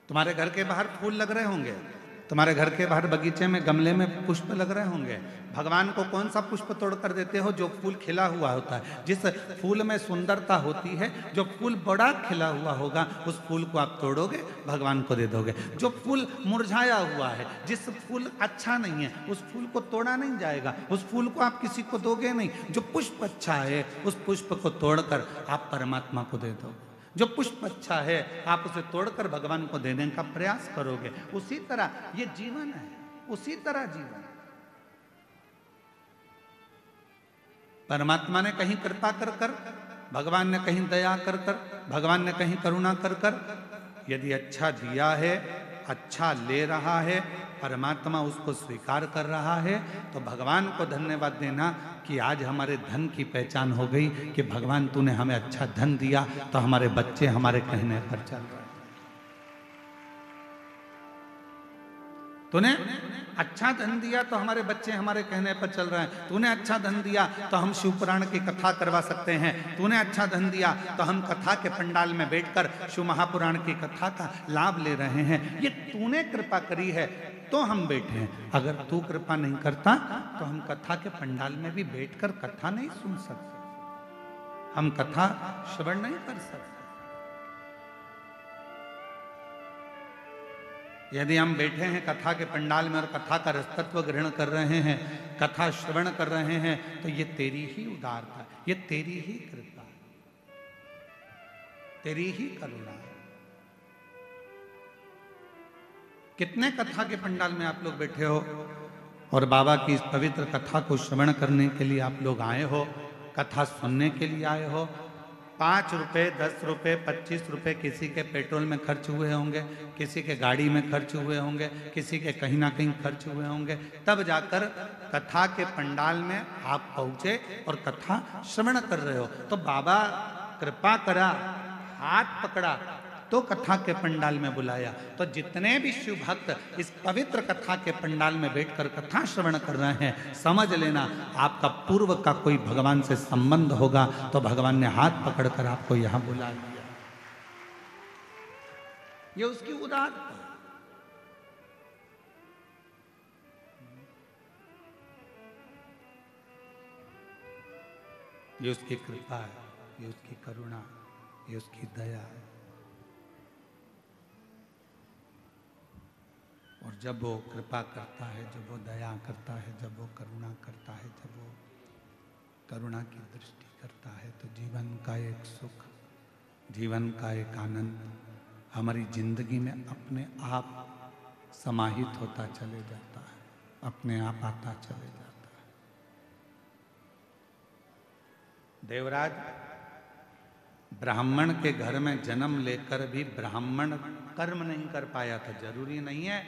तुम्हारे घर के बाहर फूल लग रहे होंगे, तुम्हारे घर के बाहर बगीचे में गमले में पुष्प लग रहे होंगे। भगवान को कौन सा पुष्प तोड़ कर देते हो? जो फूल खिला हुआ होता है। जिस फूल में सुंदरता होती है, जो फूल बड़ा खिला हुआ होगा, उस फूल को आप तोड़ोगे, भगवान को दे दोगे। जो फूल मुरझाया हुआ है, जिस फूल अच्छा नहीं है, उस फूल को तोड़ा नहीं जाएगा, उस फूल को आप किसी को दोगे नहीं। जो पुष्प अच्छा है, उस पुष्प को तोड़कर आप परमात्मा को दे दोगे। जो पुष्प अच्छा है, आप उसे तोड़कर भगवान को देने का प्रयास करोगे। उसी तरह ये जीवन है, उसी तरह जीवन। परमात्मा ने कहीं कृपा कर कर, भगवान ने कहीं दया कर कर, भगवान ने कहीं करुणा कर कर, यदि अच्छा दिया है, अच्छा ले रहा है, परमात्मा उसको स्वीकार कर रहा है, तो भगवान को धन्यवाद देना कि आज हमारे धन की पहचान हो गई कि भगवान तूने हमें अच्छा धन दिया, तो हमारे बच्चे हमारे कहने पर चल रहे हैं। तूने अच्छा धन दिया तो हमारे बच्चे हमारे कहने पर चल रहे हैं। तूने अच्छा धन दिया तो हम शिवपुराण की कथा करवा सकते हैं। तूने अच्छा धन दिया तो हम कथा के पंडाल में बैठकर शिव महापुराण की कथा का लाभ ले रहे हैं। ये तूने कृपा करी है तो हम बैठे हैं। अगर तू कृपा नहीं करता तो हम कथा के पंडाल में भी बैठकर कथा नहीं सुन सकते, हम कथा श्रवण नहीं कर सकते। यदि हम बैठे हैं कथा के पंडाल में और कथा का रसतत्व ग्रहण कर रहे हैं, कथा श्रवण कर रहे हैं, तो ये तेरी ही उदारता, ये तेरी ही कृपा, तेरी ही करुणा। कितने कथा के पंडाल में आप लोग बैठे हो और बाबा की इस पवित्र कथा को श्रवण करने के लिए आप लोग आए हो, कथा सुनने के लिए आए हो। 5 रुपए, 10 रुपए, 25 रुपए किसी के पेट्रोल में खर्च हुए होंगे, किसी के गाड़ी में खर्च हुए होंगे, किसी के कहीं ना कहीं खर्च हुए होंगे, तब जाकर कथा के पंडाल में आप पहुंचे और कथा श्रवण कर रहे हो। तो बाबा कृपा करा, हाथ पकड़ा तो कथा के पंडाल में बुलाया। तो जितने भी शिव भक्त इस पवित्र कथा के पंडाल में बैठकर कथा श्रवण कर रहे हैं, समझ लेना आपका पूर्व का कोई भगवान से संबंध होगा, तो भगवान ने हाथ पकड़कर आपको यहां बुला लिया। ये उसकी उदारता, ये उसकी कृपा है, ये उसकी करुणा, ये उसकी दया है। और जब वो कृपा करता है, जब वो दया करता है, जब वो करुणा करता है, जब वो करुणा की दृष्टि करता है, तो जीवन का एक सुख, जीवन का एक आनंद हमारी जिंदगी में अपने आप समाहित होता चले जाता है, अपने आप आता चले जाता है। देवराज ब्राह्मण के घर में जन्म लेकर भी ब्राह्मण कर्म नहीं कर पाया था। जरूरी नहीं है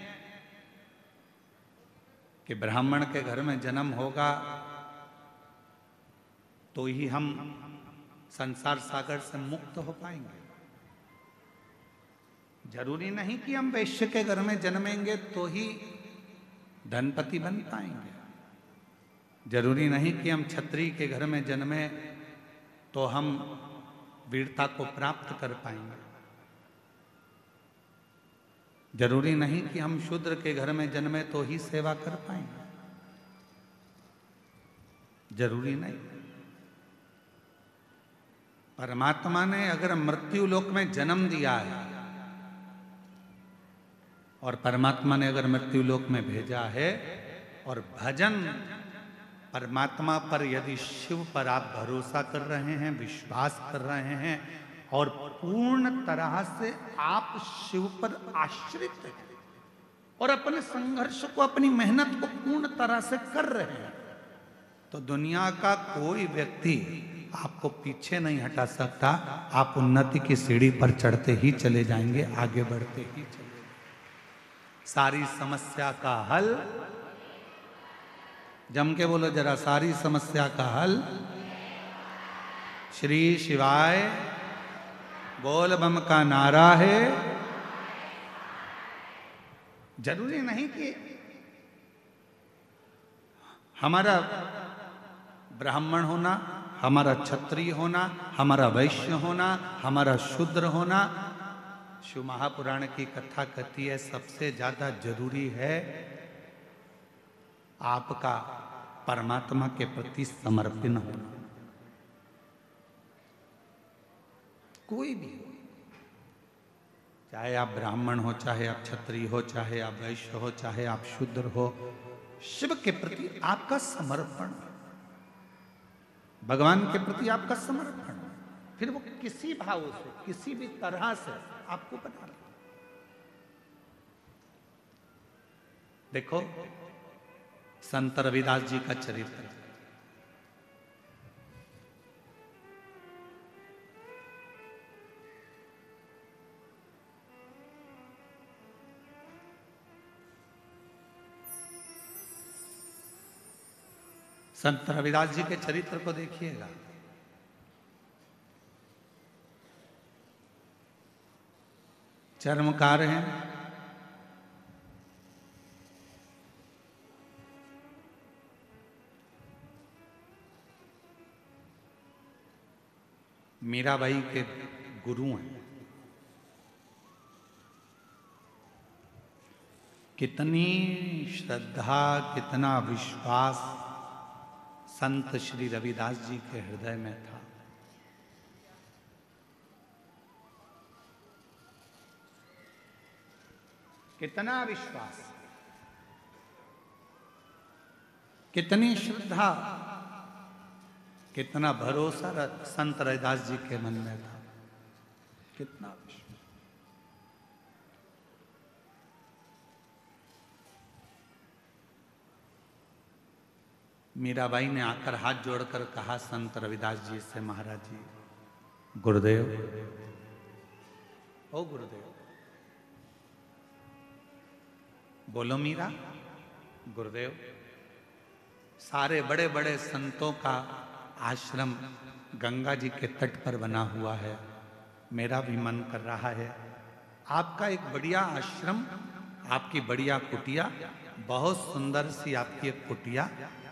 कि ब्राह्मण के घर में जन्म होगा तो ही हम संसार सागर से मुक्त हो पाएंगे। जरूरी नहीं कि हम वैश्य के घर में जन्मेंगे तो ही धनपति बन पाएंगे। जरूरी नहीं कि हम क्षत्रिय के घर में जन्मे तो हम वीरता को प्राप्त कर पाएंगे। जरूरी नहीं कि हम शूद्र के घर में जन्मे तो ही सेवा कर पाएंगे। जरूरी नहीं। परमात्मा ने अगर मृत्यु लोक में जन्म दिया है और परमात्मा ने अगर मृत्यु लोक में भेजा है, और भजन परमात्मा पर, यदि शिव पर आप भरोसा कर रहे हैं, विश्वास कर रहे हैं और पूर्ण तरह से आप शिव पर आश्रित हैं और अपने संघर्ष को, अपनी मेहनत को पूर्ण तरह से कर रहे हैं, तो दुनिया का कोई व्यक्ति आपको पीछे नहीं हटा सकता। आप उन्नति की सीढ़ी पर चढ़ते ही चले जाएंगे, आगे बढ़ते ही चले जाएंगे। सारी समस्या का हल, जम के बोलो जरा, सारी समस्या का हल श्री शिवाय बोल बम का नारा है। जरूरी नहीं कि हमारा ब्राह्मण होना, हमारा क्षत्रिय होना, हमारा वैश्य होना, हमारा शूद्र होना शिव महापुराण की कथा कहती है सबसे ज्यादा जरूरी है आपका परमात्मा के प्रति समर्पण होना। कोई भी हो, चाहे आप ब्राह्मण हो, चाहे आप क्षत्रिय हो, चाहे आप वैश्य हो, चाहे आप शूद्र हो, शिव के प्रति आपका समर्पण, भगवान के प्रति आपका समर्पण, फिर वो किसी भाव से किसी भी तरह से आपको बना ले। देखो संत रविदास जी का चरित्र, संत रविदास जी के चरित्र को देखिएगा। चर्मकार हैं, मीराबाई के गुरु हैं। कितनी श्रद्धा, कितना विश्वास संत श्री रविदास जी के हृदय में था। कितना विश्वास, कितनी श्रद्धा, कितना भरोसा संत रविदास जी के मन में था। कितना विश्वास। मीराबाई ने आकर हाथ जोड़कर कहा संत रविदास जी से, महाराज जी, गुरुदेव, ओ गुरुदेव, बोलो मीरा। गुरुदेव, सारे बड़े बड़े संतों का आश्रम गंगा जी के तट पर बना हुआ है, मेरा भी मन कर रहा है आपका एक बढ़िया आश्रम, आपकी बढ़िया कुटिया, बहुत सुंदर सी आपकी एक कुटिया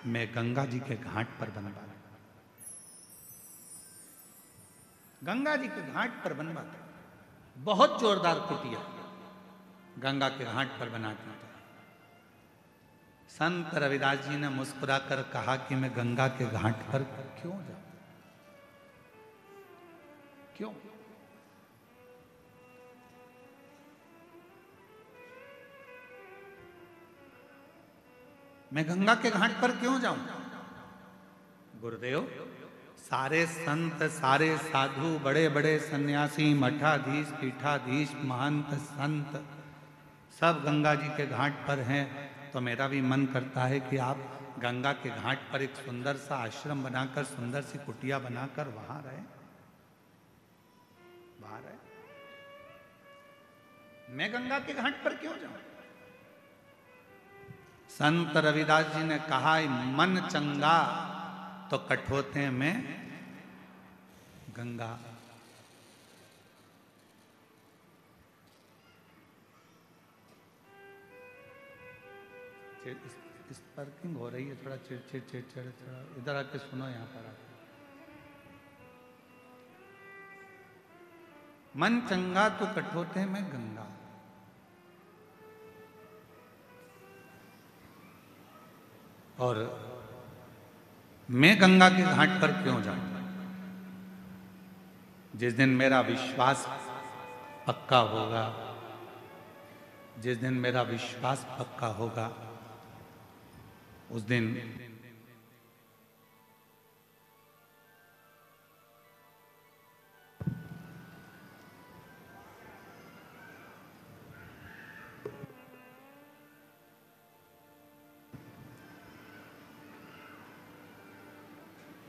मैं गंगा जी के घाट पर बनवा, गंगा जी के घाट पर बनवा, बहुत जोरदार कुटिया गंगा के घाट पर बनाती था। संत रविदास जी ने मुस्कुराकर कहा कि मैं गंगा के घाट पर क्यों जाऊं, क्यों? मैं गंगा के घाट पर क्यों जाऊं? गुरुदेव, सारे संत, सारे साधु, बड़े बड़े सन्यासी, मठाधीश, पीठाधीश, महंत, संत सब गंगा जी के घाट पर हैं, तो मेरा भी मन करता है कि आप गंगा के घाट पर एक सुंदर सा आश्रम बनाकर, सुंदर सी कुटिया बनाकर वहां रहे, वहां रहे। मैं गंगा के घाट पर क्यों जाऊं? संत रविदास जी ने कहा, मन चंगा तो कठोते में गंगा। इस पार्किंग हो रही है, थोड़ा चिड़चिड़ चिड़चिड़, थोड़ा इधर आके सुनो, यहाँ पर आके। मन चंगा तो कठोते में गंगा। और मैं गंगा के घाट पर क्यों जाऊं? जिस दिन मेरा विश्वास पक्का होगा, जिस दिन मेरा विश्वास पक्का होगा, उस दिन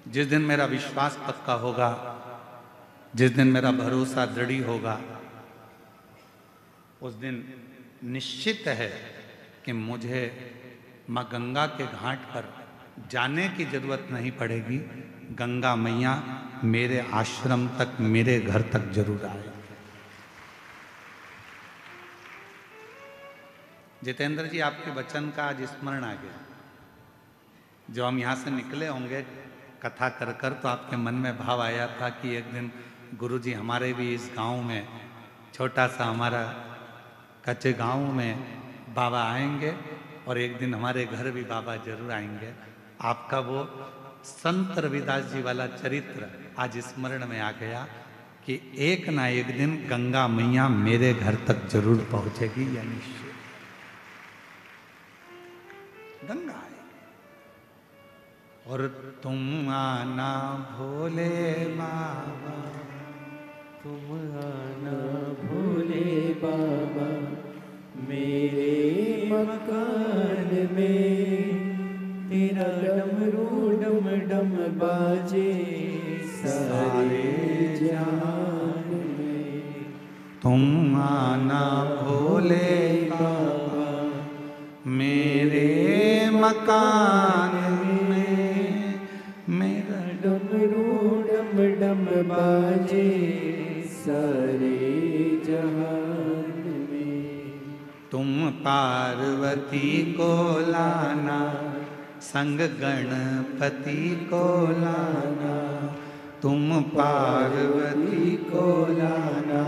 जिस दिन मेरा विश्वास पक्का होगा, जिस दिन मेरा भरोसा दृढ़ होगा, उस दिन निश्चित है कि मुझे माँ गंगा के घाट पर जाने की जरूरत नहीं पड़ेगी। गंगा मैया मेरे आश्रम तक, मेरे घर तक जरूर आए। जितेंद्र जी, आपके वचन का आज स्मरण आ गया। जो हम यहाँ से निकले होंगे कथा कर कर, तो आपके मन में भाव आया था कि एक दिन गुरुजी हमारे भी इस गांव में छोटा सा हमारा कच्चे गांव में बाबा आएंगे और एक दिन हमारे घर भी बाबा जरूर आएंगे। आपका वो संत रविदास जी वाला चरित्र आज स्मरण में आ गया कि एक ना एक दिन गंगा मैया मेरे घर तक जरूर पहुंचेगी, या निश्चय गंगा आएगी। और तुम आना भोले बाबा, तुम आना भोले बाबा मेरे मकान में, तेरा डमरू डम डम बाजे सारे जहान में। तुम आना भोले बाबा मेरे मकान में, मेरा डमरू डम डम बाजे सारे जहान में। तुम पार्वती को लाना, संग गणपति को लाना। तुम पार्वती को लाना,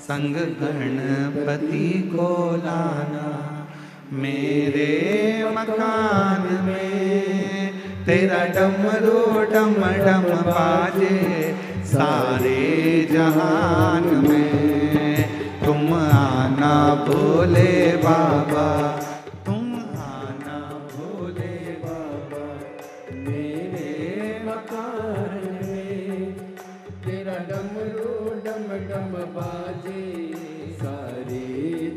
संग गणपति को लाना। मेरे मकान में तेरा डमरू डम डम बाजे सारे जहान में। तुम आना भोले बाबा, तुम आना भोले बाबा मेरे मकान में, तेरा डमरू डम डम बाजे सारे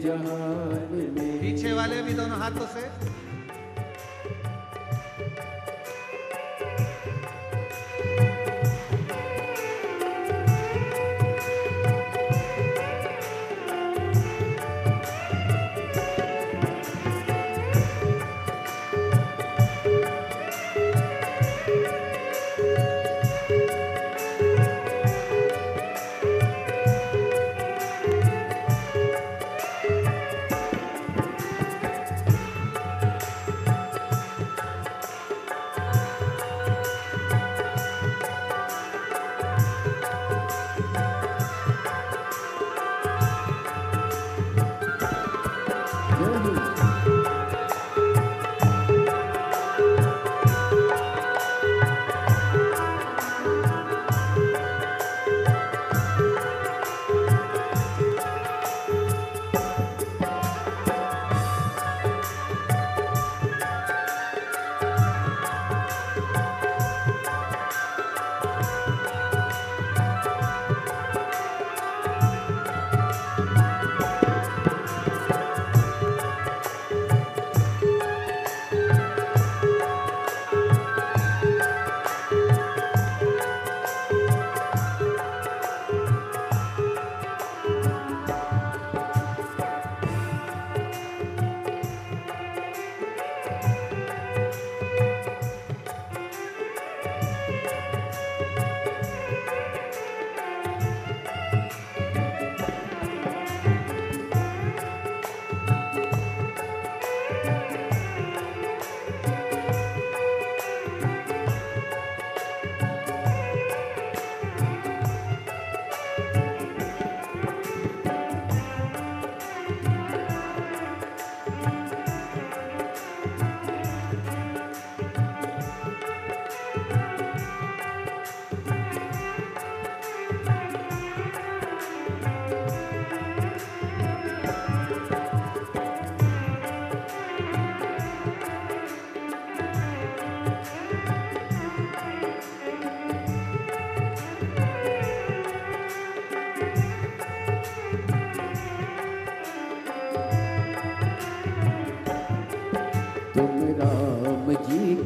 जहान में। पीछे वाले भी दोनों हाथों से।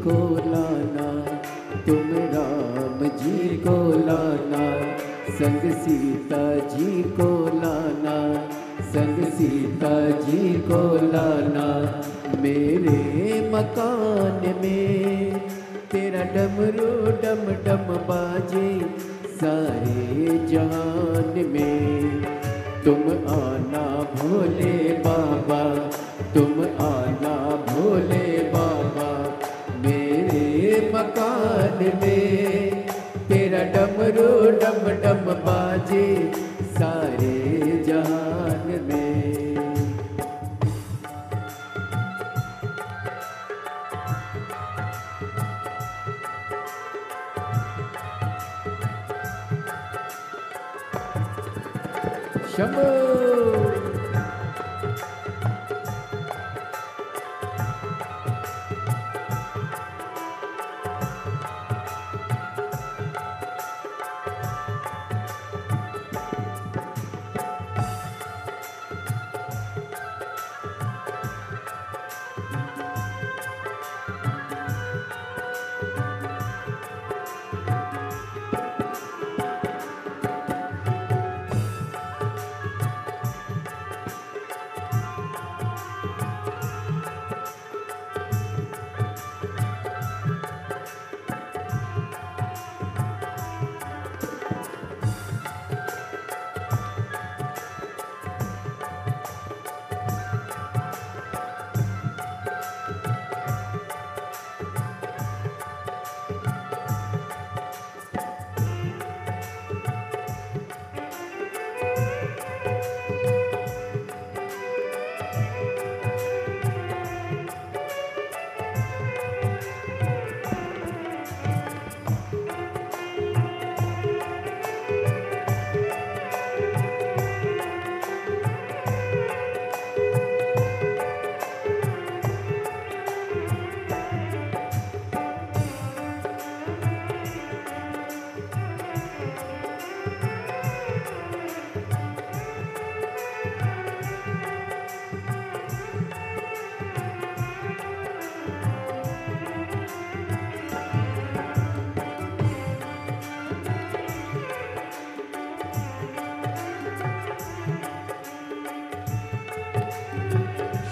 को लाना, तुम राम जी को लाना, संग सीता जी को लाना, संग सीता जी को लाना। मेरे मकान में तेरा डमरू डम डम बाजे सारे जहान में। तुम आना भोले बाबा, तुम आना भोले बाबा, मेरे मकान में तेरा डमरू डम डम बाजे सारे जहां। शंभो।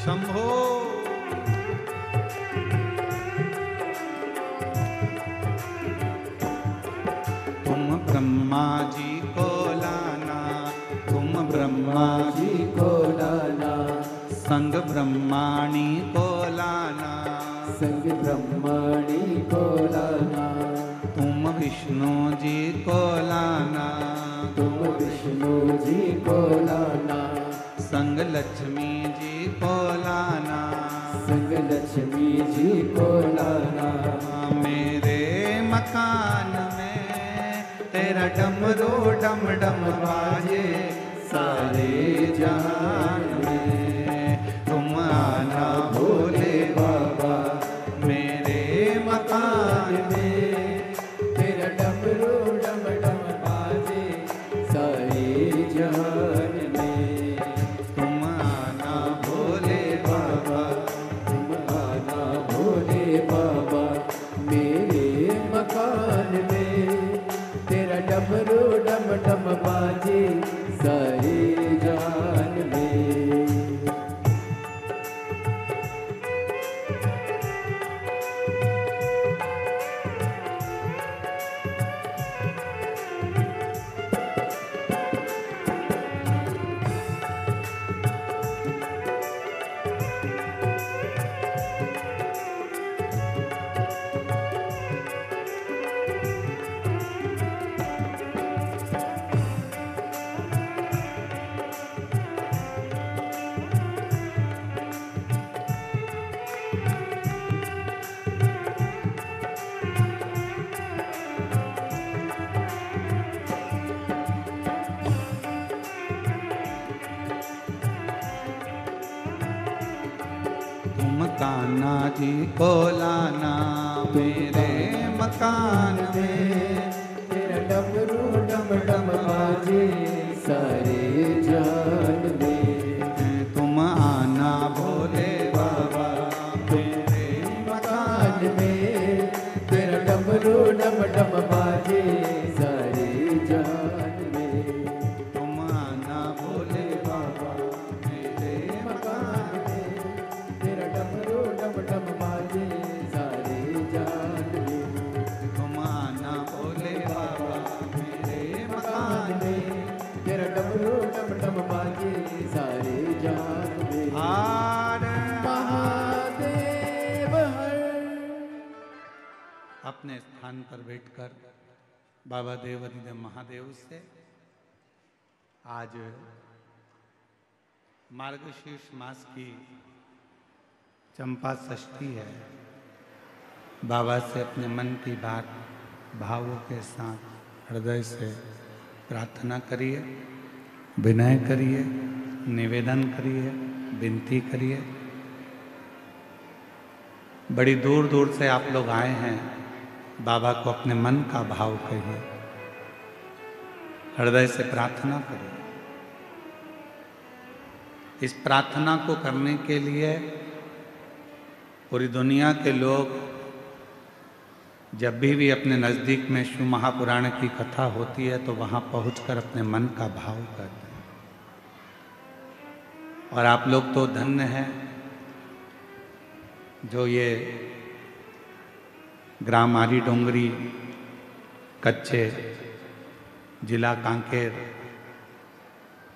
शंभो। तुम ब्रह्मा जी को लाना, तुम ब्रह्मा जी को लाना, संग ब्रह्माणी को लाना, संग ब्रह्माणी को लाना। तुम विष्णु जी को लाना, तुम विष्णु जी को लाना, संग लक्ष्मी जी को लाना, संग लक्ष्मी जी को लाना। मेरे मकान में तेरा डमरू डम डम बाजे सारे जहान में। तुम आना भोले बाबा मेरे मकान में, तेरा डमरू डम डम बाजे सारे जहान में। तुम आना भोले बाबा, तुम आना भोले बाबा मेरे मकान में, तेरा डमरू डम डम बाजे सारे जहान में। तुम कान्हा जी को लाना मेरे मकान में, तेरा डमरू डम डम बाजे सारे जान में। तुम आना भोले बाबा मेरे मकान में, तेरा डमरू डम डम बाजे सारे जान में। तुम आना भोले बाबा मेरे मकान में, तेरा डमरू डम डम बाजे सारे जान में। तुम आना भोले बाबा मेरे मकान में, तेरा डमरू डम डम बाजे सारे जान में। हार महादेव हर। अपने स्थान पर बैठकर बाबा देवाधिदेव महादेव से आज मार्गशीर्ष मास की चंपा षष्ठी है। बाबा से अपने मन की बात भावों के साथ हृदय से प्रार्थना करिए विनय करिए, निवेदन करिए, विनती करिए। बड़ी दूर दूर से आप लोग आए हैं, बाबा को अपने मन का भाव कहिए, हृदय से प्रार्थना करिए। इस प्रार्थना को करने के लिए पूरी दुनिया के लोग जब भी अपने नज़दीक में शिव महापुराण की कथा होती है तो वहाँ पहुंचकर अपने मन का भाव करते हैं। और आप लोग तो धन्य हैं जो ये ग्राम आरी डोंगरी कच्चे जिला कांकेर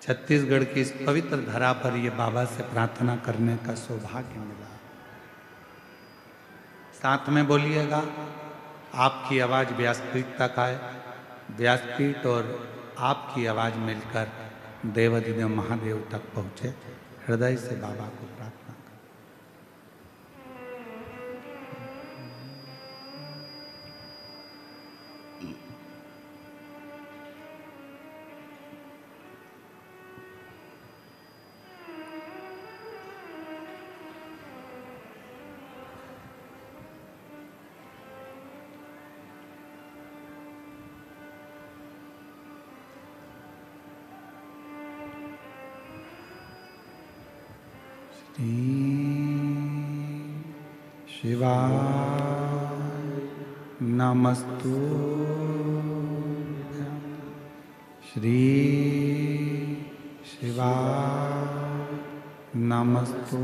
छत्तीसगढ़ की इस पवित्र धरा पर ये बाबा से प्रार्थना करने का सौभाग्य मिला। साथ में बोलिएगा, आपकी आवाज़ व्यासपीठ तक आए, व्यासपीठ और आपकी आवाज़ मिलकर देवाधिदेव महादेव तक पहुँचे। हृदय से बाबा को प्रार्थना करें। शिवाय नमस्तुभ्यं। श्री शिवाय नमस्तुभ्यं।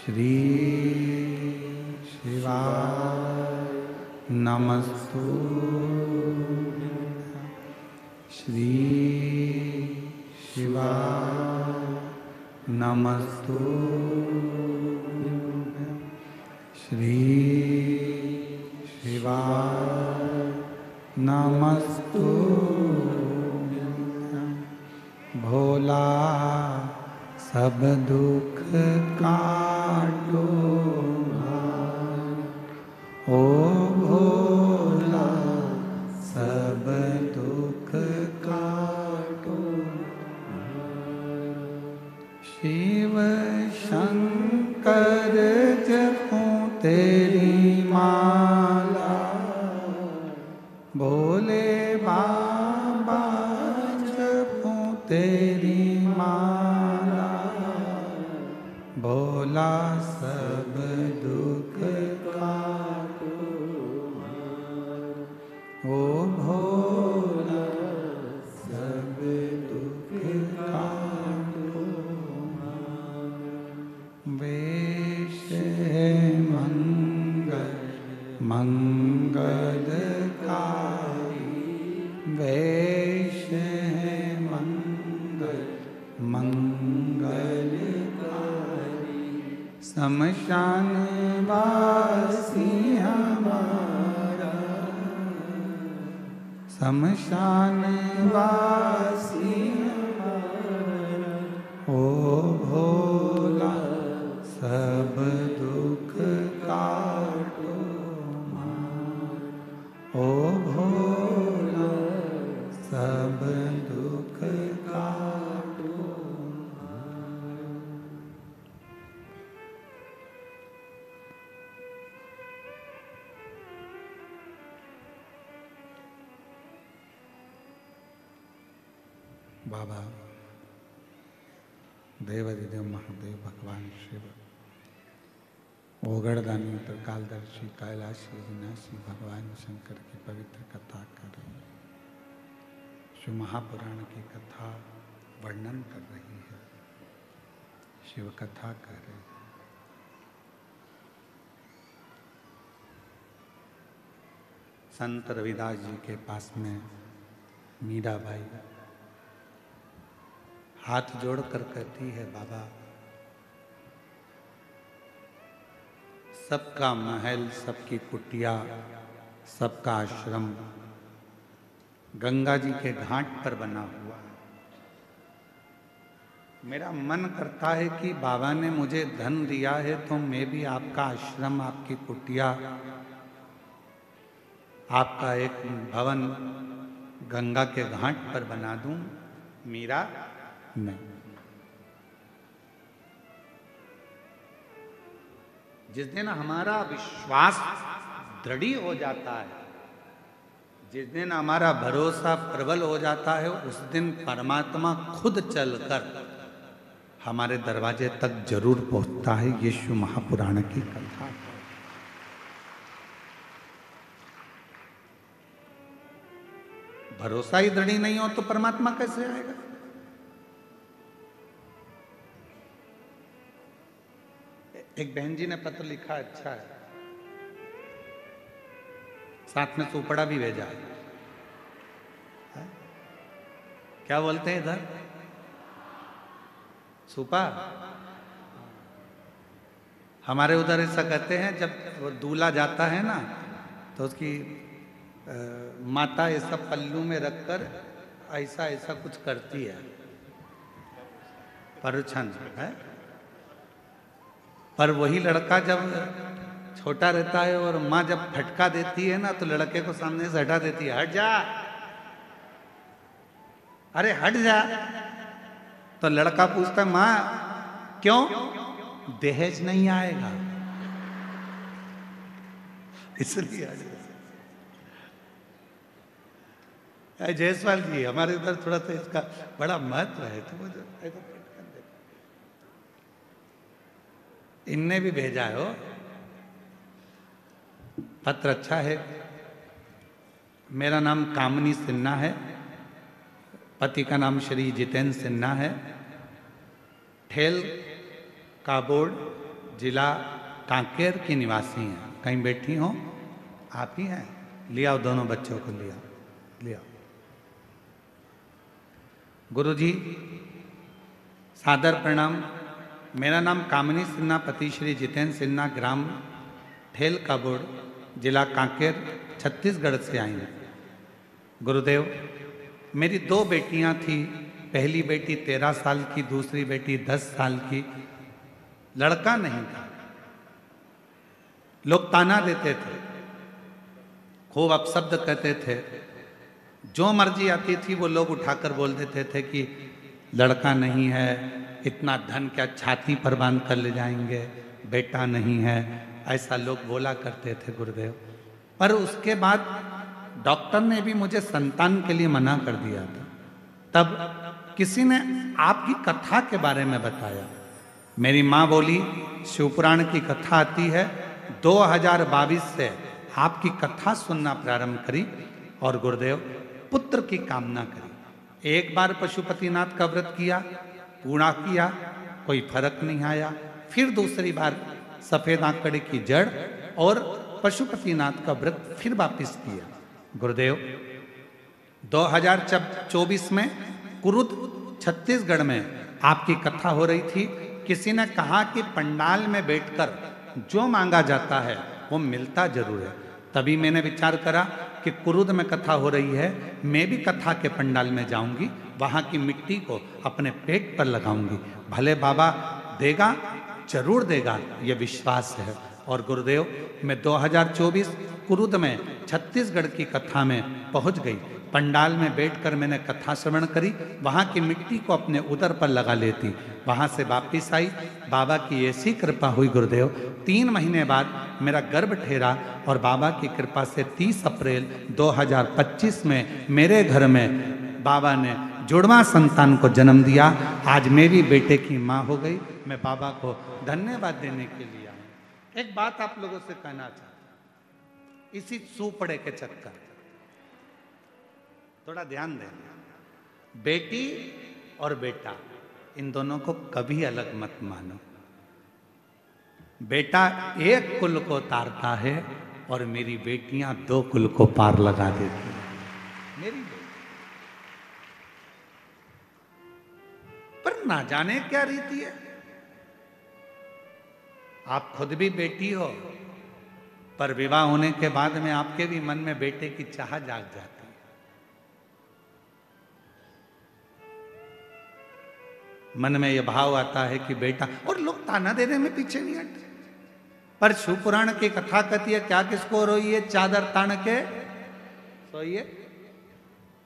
श्री शिवाय नमस्तुभ्यं। श्री शिवाय नमस्तुभ्यं। श्री शिवाय नमस्तुभ्यं। भोला सब दुख काटो ओ भोला सब दुख काटो। शिव शंकर जपूं तेरी माला, भोले बाबा जपूं तेरी माला। भोला सब दुख काटो ओ भोला सब दुख काटो। वेश है मंगल मंगलकारी, वेश है मंगल मंगलकारी। शमशान वासी हमारा, शमशान वासी हमारा। ओ भोला सब दुख काटो ओ भोला सब दुख काटो। बाबा देवाधिदेव महादेव भगवान शिव ओगड़दानी त्रिकालदर्शी कैलाशी विनाशी भगवान शंकर की पवित्र कथा कर रही है। शिव महापुराण की कथा वर्णन कर रही है, शिव कथा कर रही है। संत रविदास जी के पास में मीराबाई हाथ जोड़कर कहती है, बाबा सबका महल, सबकी कुटिया, सबका आश्रम गंगा जी के घाट पर बना हुआ है। मेरा मन करता है कि बाबा ने मुझे धन दिया है तो मैं भी आपका आश्रम, आपकी कुटिया, आपका एक भवन गंगा के घाट पर बना दूं, मीरा नहीं। जिस दिन हमारा विश्वास दृढ़ हो जाता है, जिस दिन हमारा भरोसा प्रबल हो जाता है, उस दिन परमात्मा खुद चलकर हमारे दरवाजे तक जरूर पहुंचता है। यीशु महापुराण की कथा। भरोसा ही दृढ़ नहीं हो तो परमात्मा कैसे आएगा? एक बहन जी ने पत्र लिखा, अच्छा है, साथ में सुपड़ा भी भेजा है। क्या बोलते हैं इधर? सुपा। हमारे उधर ऐसा कहते हैं, जब वो दूल्हा जाता है ना तो उसकी माता ऐसा पल्लू में रखकर ऐसा ऐसा कुछ करती है, परछन है। पर वही लड़का जब छोटा रहता है और माँ जब फटका देती है ना तो लड़के को सामने से हटा देती है, हट जा, अरे हट जा। तो लड़का पूछता है, माँ क्यों? दहेज नहीं आएगा इसलिए हट जा। जयसवाल जी, हमारे उधर थोड़ा सा इसका बड़ा महत्व है, तो वो इनने भी भेजा है। हो पत्र अच्छा है। मेरा नाम कामनी सिन्हा है, पति का नाम श्री जितेंद्र सिन्हा है, ठेल काबोड़ जिला कांकेर की निवासी हैं। कहीं बैठी हो? आप ही हैं? लिया दोनों बच्चों को, लिया। गुरुजी सादर प्रणाम। मेरा नाम कामनी सिन्हा, पति श्री जितेंद्र सिन्हा, ग्राम ठेल काबोड़ जिला कांकेर छत्तीसगढ़ से आई हैं। गुरुदेव, मेरी 2 बेटियां थी। पहली बेटी 13 साल की, दूसरी बेटी 10 साल की। लड़का नहीं था। लोग ताना देते थे, खूब अपशब्द कहते थे। जो मर्जी आती थी वो लोग उठाकर बोल देते थे कि लड़का नहीं है, इतना धन क्या छाती पर बांध कर ले जाएंगे, बेटा नहीं है, ऐसा लोग बोला करते थे गुरुदेव। पर उसके बाद डॉक्टर ने भी मुझे संतान के लिए मना कर दिया था। तब किसी ने आपकी कथा के बारे में बताया। मेरी माँ बोली, शिवपुराण की कथा आती है, 2022 से आपकी कथा सुनना प्रारंभ करी और गुरुदेव पुत्र की कामना करी। एक बार पशुपतिनाथ का व्रत किया, पूरा किया, कोई फर्क नहीं आया। फिर दूसरी बार सफेद आंकड़े की जड़ और पशुपतिनाथ का व्रत फिर वापिस किया। गुरुदेव 2024 में कुरुद छत्तीसगढ़ में आपकी कथा हो रही थी। किसी ने कहा कि पंडाल में बैठकर जो मांगा जाता है वो मिलता जरूर है। तभी मैंने विचार करा कि कुरुद में कथा हो रही है, मैं भी कथा के पंडाल में जाऊंगी, वहां की मिट्टी को अपने पेट पर लगाऊंगी, भले बाबा देगा, जरूर देगा, ये विश्वास है। और गुरुदेव मैं 2024 कुरुद में छत्तीसगढ़ की कथा में पहुंच गई। पंडाल में बैठकर मैंने कथा श्रवण करी, वहाँ की मिट्टी को अपने उदर पर लगा लेती। वहाँ से वापिस आई, बाबा की ऐसी कृपा हुई गुरुदेव, 3 महीने बाद मेरा गर्भ ठहरा और बाबा की कृपा से 30 अप्रैल 2025 में मेरे घर में बाबा ने जुड़वा संतान को जन्म दिया। आज मेरी बेटे की माँ हो गई। मैं बाबा को धन्यवाद देने के लिए आया। एक बात आप लोगों से कहना चाहता हूं, इसी सुपड़े के चक्कर, थोड़ा ध्यान देना, बेटी और बेटा इन दोनों को कभी अलग मत मानो। बेटा एक कुल को तारता है और मेरी बेटियां 2 कुल को पार लगा देती हैं। मेरी पर ना जाने क्या रीति है। आप खुद भी बेटी हो, पर विवाह होने के बाद में आपके भी मन में बेटे की चाह जाग जाती है। मन में यह भाव आता है कि बेटा, और लोग ताना देने में पीछे नहीं हटते। पर शिवपुराण की कथा कहती है, क्या किसको रोइए चादर तान के सोइए।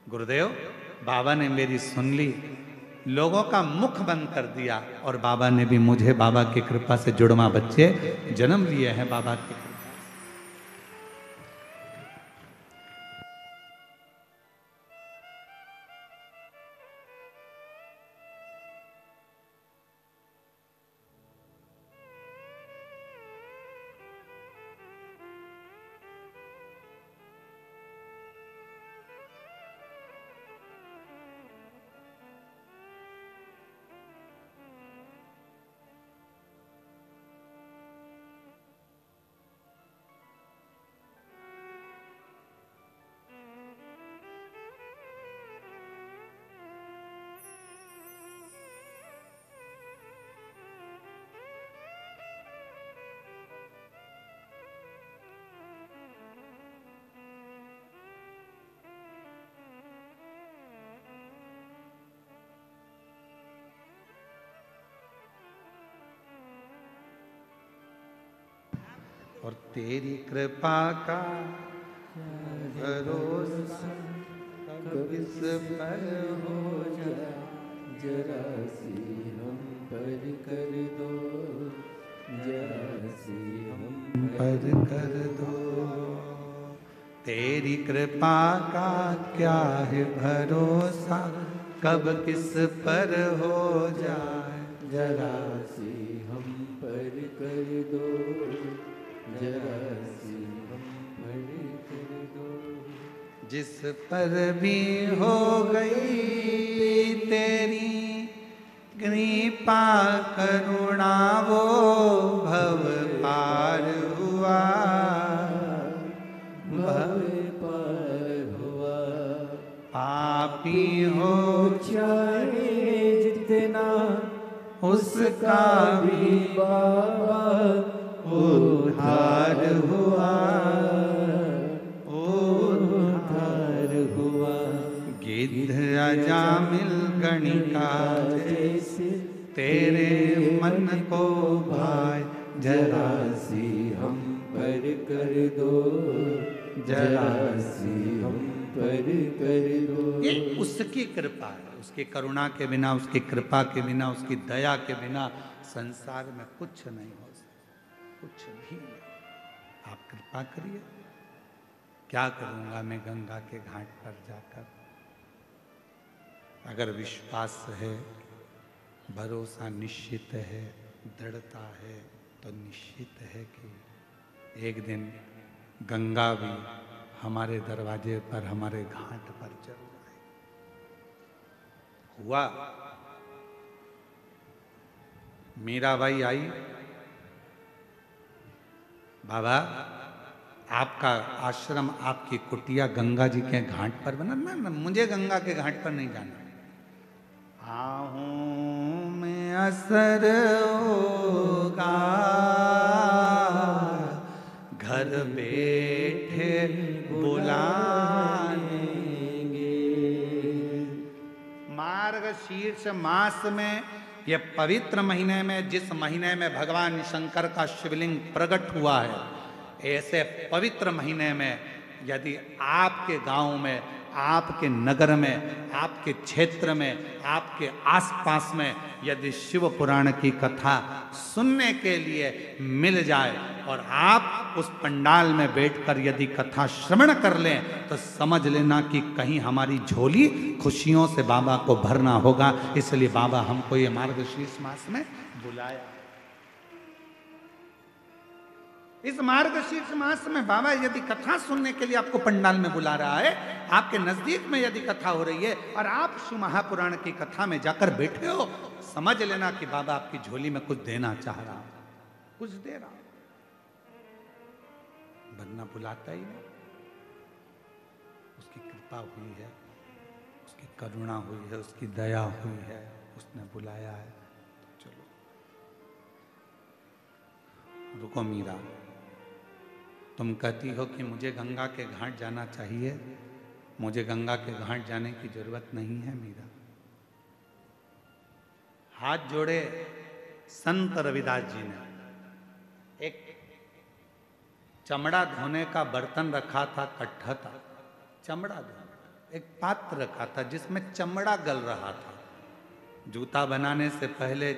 गुरुदेव, बाबा ने मेरी सुन ली, लोगों का मुख बंद कर दिया, और बाबा ने भी मुझे बाबा की कृपा से जुड़वा बच्चे जन्म लिए हैं बाबा की कृपा। और तेरी कृपा का भरोसा कब इस पर हो जाए, जरा सी हम पर कर दो, जरा सी हम पर कर दो। तेरी कृपा का क्या है भरोसा, कब किस पर हो जाए, जरा सी हम पर कर दो, जरा सी हम पर कर दो। जिस पर भी हो गई तेरी कृपा करुणा, वो भव पार हुआ, भव पार हुआ। पापी हो चाहे जितना उसका भी बाबा उद्धार हुआ, उद्धार हुआ। गिद्ध अजामिल गणिका जैसे तेरे मन को भाए, जरा सी हम पर कर दो, जरा सी हम पर कर दो। ये उसकी कृपा है, उसकी करुणा के बिना, उसकी कृपा के बिना, उसकी दया के बिना संसार में कुछ नहीं हो सकता, कुछ भी नहीं। आप कृपा करिए। क्या करूंगा मैं गंगा के घाट पर जाकर? अगर विश्वास है, भरोसा निश्चित है, दृढ़ता है, तो निश्चित है कि एक दिन गंगा भी हमारे दरवाजे पर, हमारे घाट पर जरूर आए। हुआ। मीराबाई आई, बाबा आपका आश्रम, आपकी कुटिया गंगा जी के घाट पर बना। ना, मुझे गंगा के घाट पर नहीं जाना। आहूं में असर होगा, घर बैठे बुलाएंगे। मार्गशीर्ष मास में, यह पवित्र महीने में, जिस महीने में भगवान शंकर का शिवलिंग प्रकट हुआ है, ऐसे पवित्र महीने में यदि आपके गांव में, आपके नगर में, आपके क्षेत्र में, आपके आसपास में यदि शिव पुराण की कथा सुनने के लिए मिल जाए और आप उस पंडाल में बैठकर यदि कथा श्रवण कर लें, तो समझ लेना कि कहीं हमारी झोली खुशियों से बाबा को भरना होगा। इसलिए बाबा हमको ये मार्गशीर्ष मास में बुलाया। इस मार्गशीर्ष मास में बाबा यदि कथा सुनने के लिए आपको पंडाल में बुला रहा है, आपके नजदीक में यदि कथा हो रही है और आप शिव महापुराण की कथा में जाकर बैठे हो, समझ लेना कि बाबा आपकी झोली में कुछ देना चाह रहा, कुछ दे रहा, वरना बुलाता ही नहीं। उसकी कृपा हुई है, उसकी करुणा हुई है, उसकी दया हुई है, उसने बुलाया है। चलो रुको मीरा, तुम कहती हो कि मुझे गंगा के घाट जाना चाहिए। मुझे गंगा के घाट जाने की जरूरत नहीं है मीरा। हाथ जोड़े संत रविदास जी ने एक चमड़ा धोने का बर्तन रखा था, कट्ठा था, चमड़ा धोने, एक पात्र रखा था जिसमें चमड़ा गल रहा था। जूता बनाने से पहले,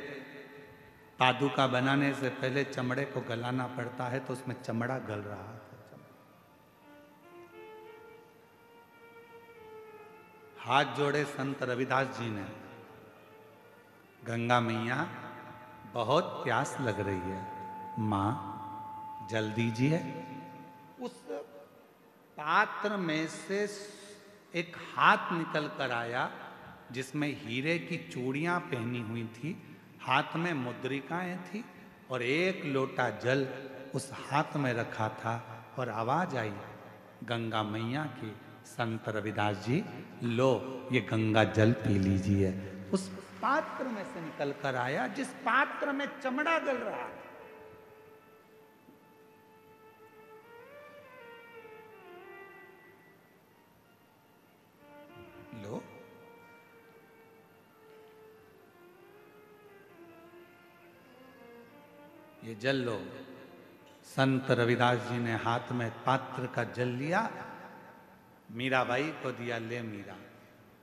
पादुका बनाने से पहले चमड़े को गलाना पड़ता है, तो उसमें चमड़ा गल रहा था। हाथ जोड़े संत रविदास जी ने, गंगा मैया बहुत प्यास लग रही है, मां जल दीजिए। उस पात्र में से एक हाथ निकल कर आया जिसमें हीरे की चूड़ियां पहनी हुई थी, हाथ में मुद्रिकाएं थी और एक लोटा जल उस हाथ में रखा था। और आवाज आई गंगा मैया की, संत रविदास जी लो ये गंगा जल पी लीजिए। उस पात्र में से निकल कर आया जिस पात्र में चमड़ा गल रहा था। लो, ये जल लो। संत रविदास जी ने हाथ में पात्र का जल लिया, मीराबाई को दिया, ले मीरा,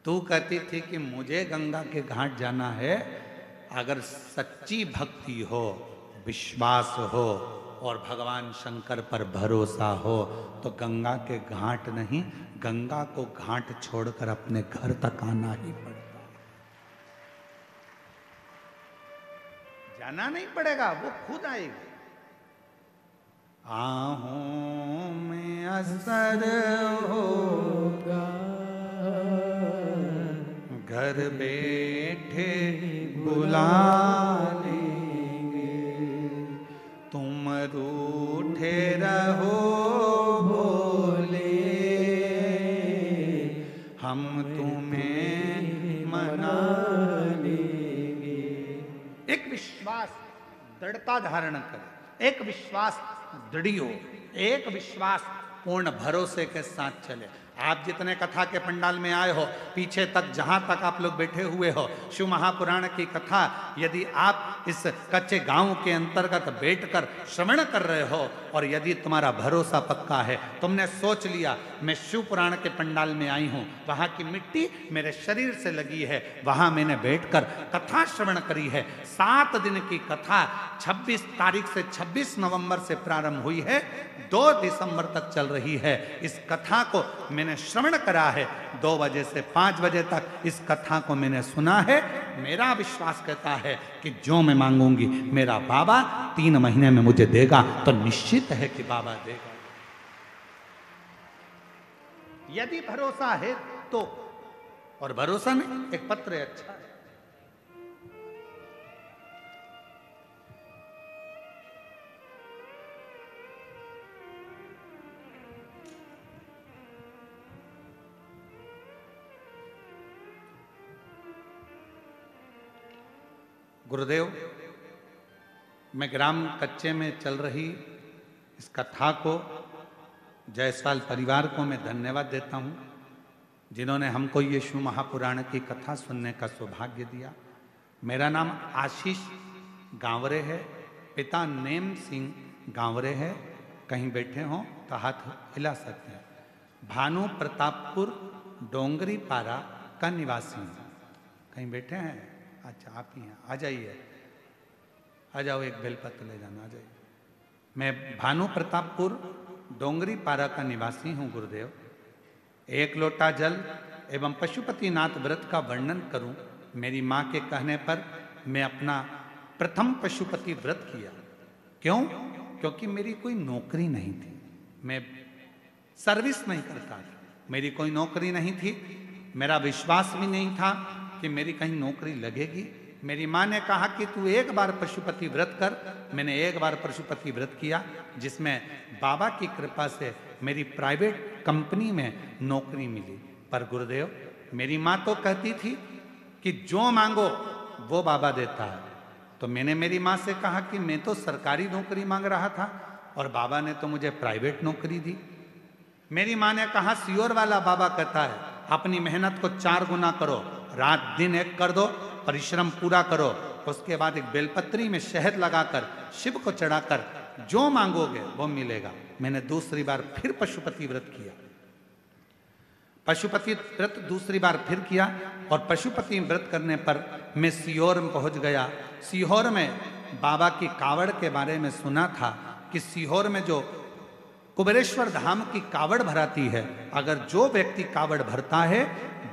तू कहती थी कि मुझे गंगा के घाट जाना है, अगर सच्ची भक्ति हो, विश्वास हो और भगवान शंकर पर भरोसा हो तो गंगा के घाट नहीं, गंगा को घाट छोड़कर अपने घर तक आना ही पड़ता है। जाना नहीं पड़ेगा, वो खुद आएगी। आहों में असर होगा, घर बैठे बुला लेंगे, तुम रूठे रहो भोले, हम तुम्हें मना लेंगे। एक विश्वास दृढ़ता धारण करे, एक विश्वास दृढ़ी हो, एक विश्वास पूर्ण भरोसे के साथ चले। आप जितने कथा के पंडाल में आए हो, पीछे तक जहां तक आप लोग बैठे हुए हो, शिव महापुराण की कथा यदि आप इस कच्चे गांव के अंतर्गत बैठकर श्रवण कर रहे हो और यदि तुम्हारा भरोसा पक्का है, तुमने सोच लिया मैं शिव पुराण के पंडाल में आई हूं, वहां की मिट्टी मेरे शरीर से लगी है, वहां मैंने बैठकर कथा श्रवण करी है। 7 दिन की कथा 26 तारीख से 26 नवंबर से प्रारंभ हुई है, 2 दिसंबर तक चल रही है। इस कथा को मैंने श्रवण करा है, 2 बजे से 5 बजे तक इस कथा को मैंने सुना है। मेरा विश्वास कहता है कि जो मैं मांगूंगी मेरा बाबा 3 महीने में मुझे देगा, तो निश्चित है कि बाबा देगा। यदि भरोसा है तो, और भरोसा नहीं, एक पत्र है, अच्छा है। गुरुदेव, मैं ग्राम कच्चे में चल रही इस कथा को, जायसवाल परिवार को मैं धन्यवाद देता हूँ, जिन्होंने हमको ये शिव महापुराण की कथा सुनने का सौभाग्य दिया। मेरा नाम आशीष गांवरे है, पिता नेम सिंह गांवरे है। कहीं बैठे हों तो हाथ हिला सकते हैं। भानु प्रतापपुर डोंगरी पारा का निवासी हूँ। कहीं बैठे हैं? अच्छा, आप ही हैं, आ जाइए, आ जाओ, एक बेलपत्र ले जाना, आ जाइए। मैं भानु प्रतापपुर डोंगरी पारा का निवासी हूँ गुरुदेव। 1 लोटा जल एवं पशुपतिनाथ व्रत का वर्णन करूं, मेरी माँ के कहने पर मैं अपना प्रथम पशुपति व्रत किया। क्यों? क्योंकि मेरी कोई नौकरी नहीं थी, मैं सर्विस नहीं करता था, मेरी कोई नौकरी नहीं थी, मेरा विश्वास भी नहीं था कि मेरी कहीं नौकरी लगेगी। मेरी माँ ने कहा कि तू एक बार पशुपति व्रत कर। मैंने एक बार पशुपति व्रत किया, जिसमें बाबा की कृपा से मेरी प्राइवेट कंपनी में नौकरी मिली। पर गुरुदेव, मेरी माँ तो कहती थी कि जो मांगो वो बाबा देता है। तो मैंने मेरी माँ से कहा कि मैं तो सरकारी नौकरी मांग रहा था और बाबा ने तो मुझे प्राइवेट नौकरी दी। मेरी माँ ने कहा सियोर वाला बाबा कहता है अपनी मेहनत को 4 गुना करो, रात दिन एक कर दो, परिश्रम पूरा करो, उसके बाद एक बेलपत्री में शहद लगाकर शिव को चढ़ाकर जो मांगोगे वो मिलेगा। मैंने दूसरी बार फिर पशुपति व्रत किया। पशुपति व्रत दूसरी बार फिर किया और पशुपति व्रत करने पर मैं सीहोर में पहुंच गया। सीहोर में बाबा की कावड़ के बारे में सुना था कि सीहोर में जो कुबेरेश्वर धाम की कावड़ भराती है, अगर जो व्यक्ति कावड़ भरता है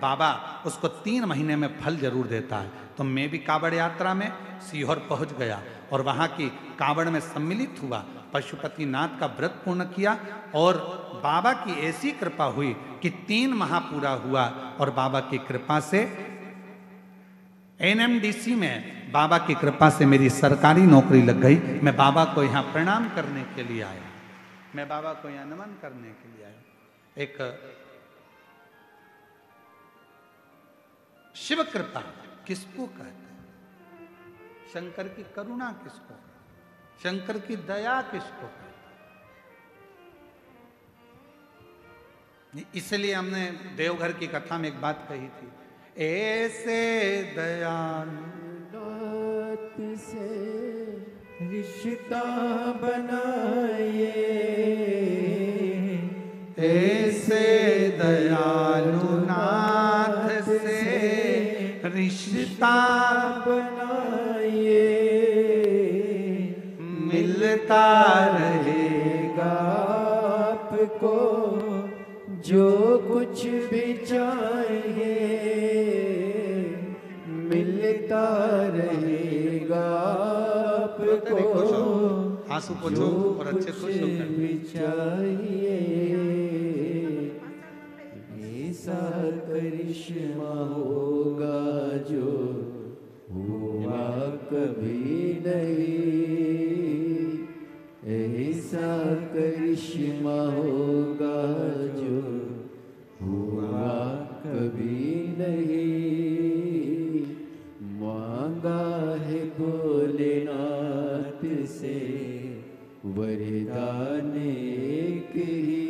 बाबा उसको 3 महीने में फल जरूर देता है। तो मैं भी कावड़ यात्रा में सीहोर पहुंच गया और वहां की कावड़ में सम्मिलित हुआ, पशुपतिनाथ का व्रत पूर्ण किया और बाबा की ऐसी कृपा हुई कि 3 माह पूरा हुआ और बाबा की कृपा से एनएमडीसी में बाबा की कृपा से मेरी सरकारी नौकरी लग गई। मैं बाबा को यहाँ प्रणाम करने के लिए आया, मैं बाबा को यहाँ नमन करने के लिए आया। एक शिव कृपा किसको कहते हैं? शंकर की करुणा किसको कहते हैं? शंकर की दया किसको कहते हैं? इसलिए हमने देवघर की कथा में एक बात कही थी, ऐसे दयालु नाथ से रिश्ता बनाए, ऐसे दयालु नाथ से रिश्ता बनाए, मिलता रहेगा आपको जो कुछ भी चाहिए, मिलता रहेगा आपको आंसू पोछो और अच्छे खुश होकर भी चाहिए। ऐसा करिश्मा होगा जो हुआ कभी नहीं, ऐसा करिश्मा होगा जो हुआ कभी नहीं। मांगा है भोलेनाथ से वरदान एक ही,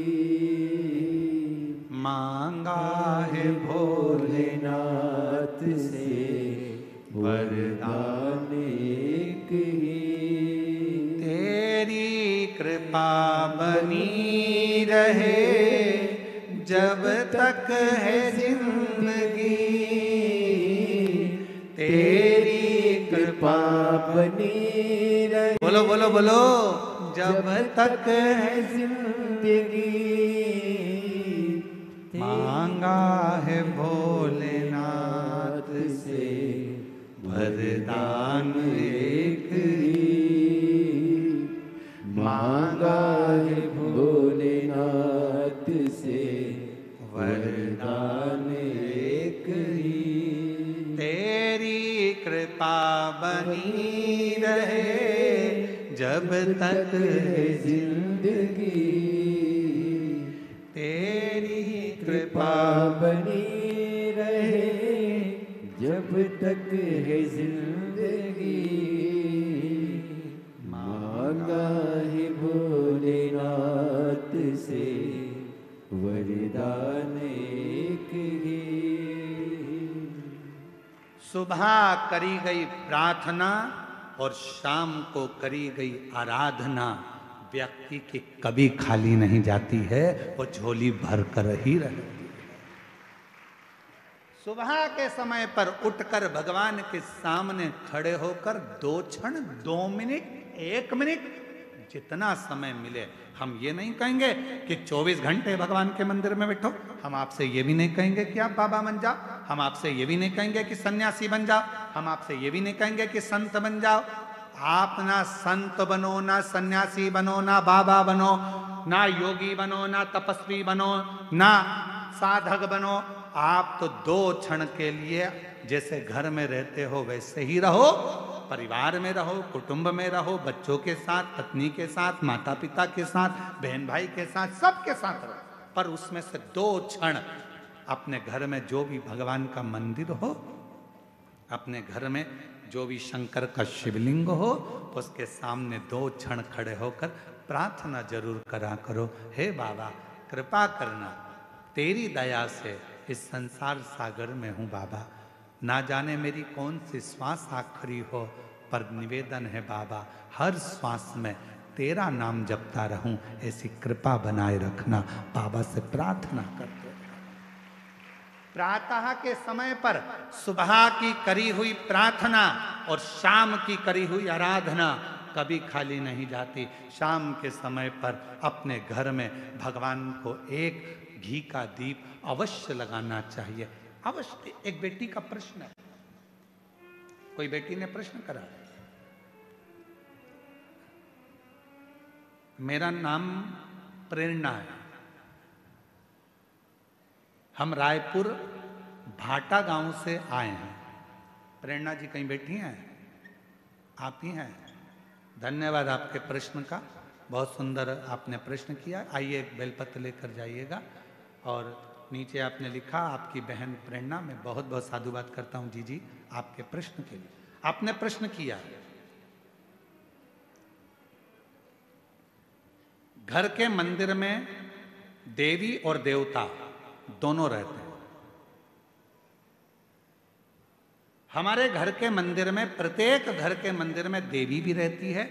मांगा है भोलेनाथ से वरदान एक ही। तेरी कृपा बनी रहे जब तक है जिंदगी, तेरी कृपा बनी रहे, बोलो बोलो बोलो, जब तक है जिंदगी। मांगा है भोलेनाथ से वरदान एक ही, मांगा है भोलेनाथ से वरदान एक ही। तेरी कृपा बनी रहे जब तक है जिंदगी, तेरी कृपा बनी रहे जब तक है जिंदगी। मांगा है भोलेनाथ से वरदान एक ही। सुबह करी गई प्रार्थना और शाम को करी गई आराधना व्यक्ति की कभी खाली नहीं जाती है, वो झोली भर कर ही रहती है। सुबह के समय पर उठकर भगवान के सामने खड़े होकर 2 क्षण 2 मिनट 1 मिनट जितना समय मिले, हम ये नहीं कहेंगे कि 24 घंटे भगवान के मंदिर में बैठो, हम आपसे ये भी नहीं कहेंगे कि आप बाबा बन जाओ, हम आपसे ये भी नहीं कहेंगे कि सन्यासी बन जाओ, हम आपसे ये भी नहीं कहेंगे कि संत बन जाओ। आप ना संत बनो, ना सन्यासी बनो, ना बाबा बनो, ना योगी बनो, ना तपस्वी बनो, ना साधक बनो। आप तो 2 क्षण के लिए जैसे घर में रहते हो वैसे ही रहो, परिवार में रहो, कुटुंब में रहो, बच्चों के साथ, पत्नी के साथ, माता पिता के साथ, बहन भाई के साथ, सबके साथ रहो, पर उसमें से 2 क्षण अपने घर में जो भी भगवान का मंदिर हो, अपने घर में जो भी शंकर का शिवलिंग हो, उसके सामने 2 क्षण खड़े होकर प्रार्थना जरूर करा करो, हे बाबा कृपा करना, तेरी दया से इस संसार सागर में हूँ बाबा, ना जाने मेरी कौन सी श्वास आखिरी हो, पर निवेदन है बाबा हर श्वास में तेरा नाम जपता रहूं, ऐसी कृपा बनाए रखना। बाबा से प्रार्थना करते प्रातः के समय पर सुबह की करी हुई प्रार्थना और शाम की करी हुई आराधना कभी खाली नहीं जाती। शाम के समय पर अपने घर में भगवान को एक घी का दीप अवश्य लगाना चाहिए, अवश्य। एक बेटी का प्रश्न है, कोई बेटी ने प्रश्न करा, मेरा नाम प्रेरणा है, हम रायपुर भाटा गांव से आए हैं। प्रेरणा जी कहीं बैठी हैं? आप ही हैं? धन्यवाद आपके प्रश्न का, बहुत सुंदर आपने प्रश्न किया। आइए एक बेलपत्र लेकर जाइएगा। और नीचे आपने लिखा, आपकी बहन प्रेरणा, मैं बहुत बहुत साधुवाद करता हूं जी आपके प्रश्न के लिए। आपने प्रश्न किया, घर के मंदिर में देवी और देवता दोनों रहते हैं। हमारे घर के मंदिर में, प्रत्येक घर के मंदिर में देवी भी रहती है,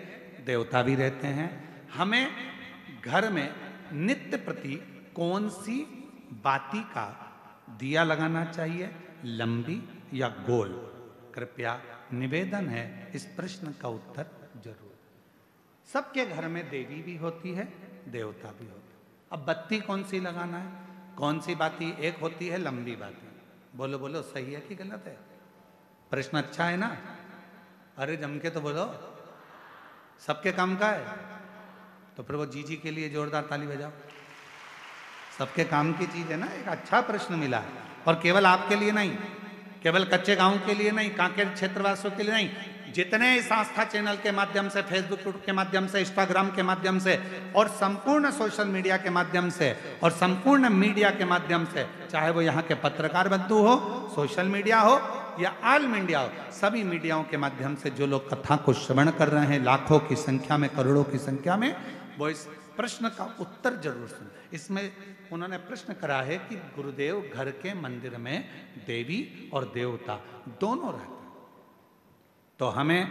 देवता भी रहते हैं। हमें घर में नित्य प्रति कौन सी बाती का दिया लगाना चाहिए, लंबी या गोल? कृपया निवेदन है इस प्रश्न का उत्तर जरूर। सबके घर में देवी भी होती है, देवता भी होता है। अब बत्ती कौन सी लगाना है, कौन सी बाती? एक होती है लंबी बाती। बोलो बोलो, सही है कि गलत है? प्रश्न अच्छा है ना? अरे जम के तो बोलो, सबके काम का है तो फिर वो जी के लिए जोरदार ताली बजाओ। सबके काम की चीज है ना, एक अच्छा प्रश्न मिला है। और केवल आपके लिए नहीं, केवल कच्चे गांव के लिए नहीं, कांकेर क्षेत्रवासियों के लिए नहीं, जितने इस आस्था चैनल के माध्यम से, फेसबुक के माध्यम से, इंस्टाग्राम के माध्यम से और संपूर्ण सोशल मीडिया के माध्यम से और संपूर्ण मीडिया के माध्यम से, चाहे वो यहाँ के पत्रकार बंधु हो, सोशल मीडिया हो या ऑल मीडिया हो, सभी मीडियाओं के माध्यम से जो लोग कथा को श्रवण कर रहे हैं, लाखों की संख्या में, करोड़ों की संख्या में, वो इस प्रश्न का उत्तर जरूर सुन। इसमें उन्होंने प्रश्न करा है कि गुरुदेव, घर के मंदिर में देवी और देवता दोनों रहते हैं, तो हमें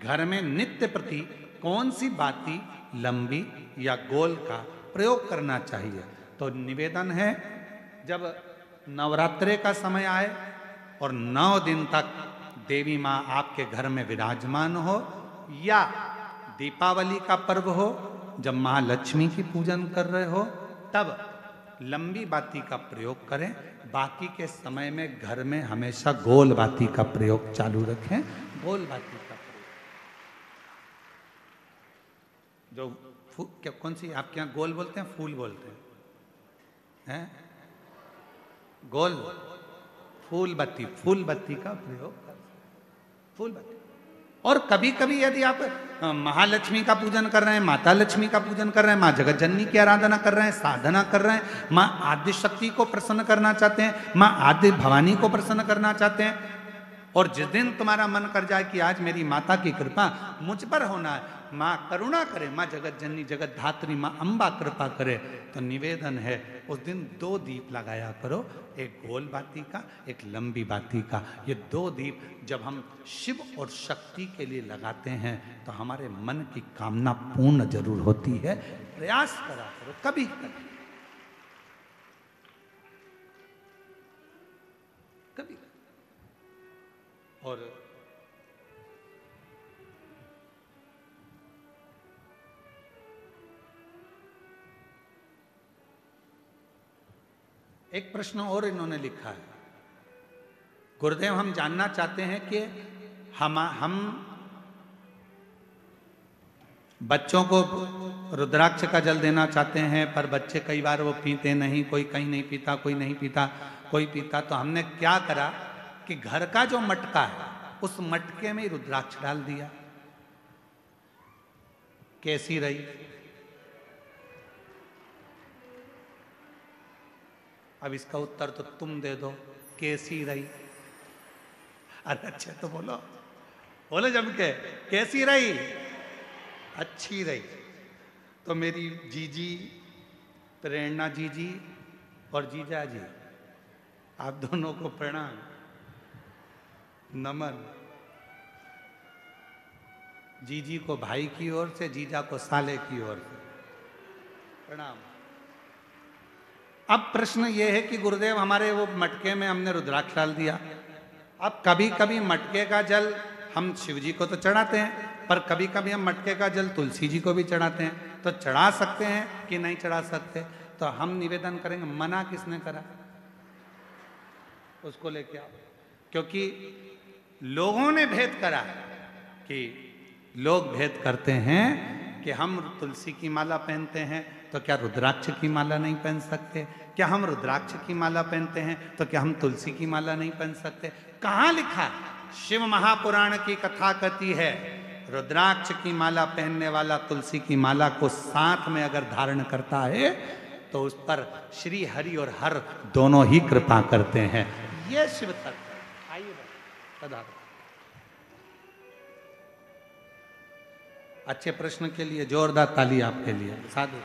घर में नित्य प्रति कौन सी बाती, लंबी या गोल का प्रयोग करना चाहिए? तो निवेदन है, जब नवरात्रे का समय आए और 9 दिन तक देवी माँ आपके घर में विराजमान हो, या दीपावली का पर्व हो जब महालक्ष्मी की पूजन कर रहे हो, तब लंबी बाती का प्रयोग करें। बाकी के समय में घर में हमेशा गोल बाती का प्रयोग चालू रखें। गोल बाती का प्रयोग, जो क्या, कौन सी आपके यहाँ गोल बोलते हैं, फूल बोलते हैं? गोल फूल बत्ती, फूल बत्ती का प्रयोग कर, फूल बत्ती। और कभी कभी यदि आप महालक्ष्मी का पूजन कर रहे हैं, माता लक्ष्मी का पूजन कर रहे हैं, माँ जगत जननी की आराधना कर रहे हैं, साधना कर रहे हैं, माँ आदि शक्ति को प्रसन्न करना चाहते हैं, माँ आदि भवानी को प्रसन्न करना चाहते हैं, और जिस दिन तुम्हारा मन कर जाए कि आज मेरी माता की कृपा मुझ पर होना है, माँ करुणा करे, माँ जगत जननी जगत धात्री माँ अम्बा कृपा करे, तो निवेदन है उस दिन 2 दीप लगाया करो, एक गोल बाती का, एक लंबी बाती का। ये 2 दीप जब हम शिव और शक्ति के लिए लगाते हैं तो हमारे मन की कामना पूर्ण जरूर होती है। प्रयास करा करो कभी कभी, कभी। और एक प्रश्न और इन्होंने लिखा है, गुरुदेव हम जानना चाहते हैं कि हम बच्चों को रुद्राक्ष का जल देना चाहते हैं, पर बच्चे कई बार वो पीते नहीं, कोई कहीं नहीं पीता, कोई नहीं पीता, कोई पीता, तो हमने क्या करा कि घर का जो मटका है उस मटके में रुद्राक्ष डाल दिया। कैसी रही? अब इसका उत्तर तो तुम दे दो, कैसी रही? अरे अच्छे तो बोलो, बोलो जम के, कैसी रही? अच्छी रही। तो मेरी जीजी प्रेरणा जीजी और जीजा जी, आप दोनों को प्रणाम, नमन। जीजी को भाई की ओर से, जीजा को साले की ओर से प्रणाम। अब प्रश्न ये है कि गुरुदेव हमारे वो मटके में हमने रुद्राक्ष डाल दिया, अब कभी कभी मटके का जल हम शिव जी को तो चढ़ाते हैं, पर कभी कभी हम मटके का जल तुलसी जी को भी चढ़ाते हैं, तो चढ़ा सकते हैं कि नहीं चढ़ा सकते? तो हम निवेदन करेंगे, मना किसने करा? उसको लेके आओ। क्योंकि लोगों ने भेद करा कि लोग भेद करते हैं कि हम तुलसी की माला पहनते हैं तो क्या रुद्राक्ष की माला नहीं पहन सकते? क्या हम रुद्राक्ष की माला पहनते हैं तो क्या हम तुलसी की माला नहीं पहन सकते? कहाँ लिखा? शिव महापुराण की कथा कहती है रुद्राक्ष की माला पहनने वाला तुलसी की माला को साथ में अगर धारण करता है तो उस पर श्री हरि और हर दोनों ही कृपा करते हैं। ये शिव तत्व है। आइए पधारो। अच्छे प्रश्न के लिए जोरदार ताली आपके लिए। साधु।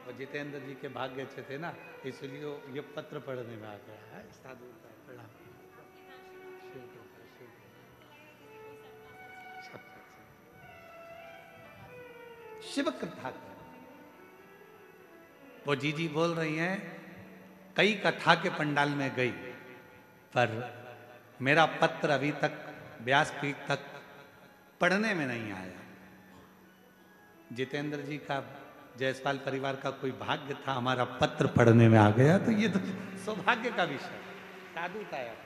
और जितेंद्र जी के भाग्य अच्छे थे ना, इसलिए ये पत्र पढ़ने में आ गया है। साधु का प्रणाम। शिव कथा वो जी बोल रही हैं, कई कथा के पंडाल में गई, पर मेरा पत्र अभी तक व्यासपीठ तक पढ़ने में नहीं आया। जितेंद्र जी का, जायसवाल परिवार का कोई भाग्य था हमारा पत्र पढ़ने में आ गया, तो ये तो सौभाग्य का विषय। साधु था यार।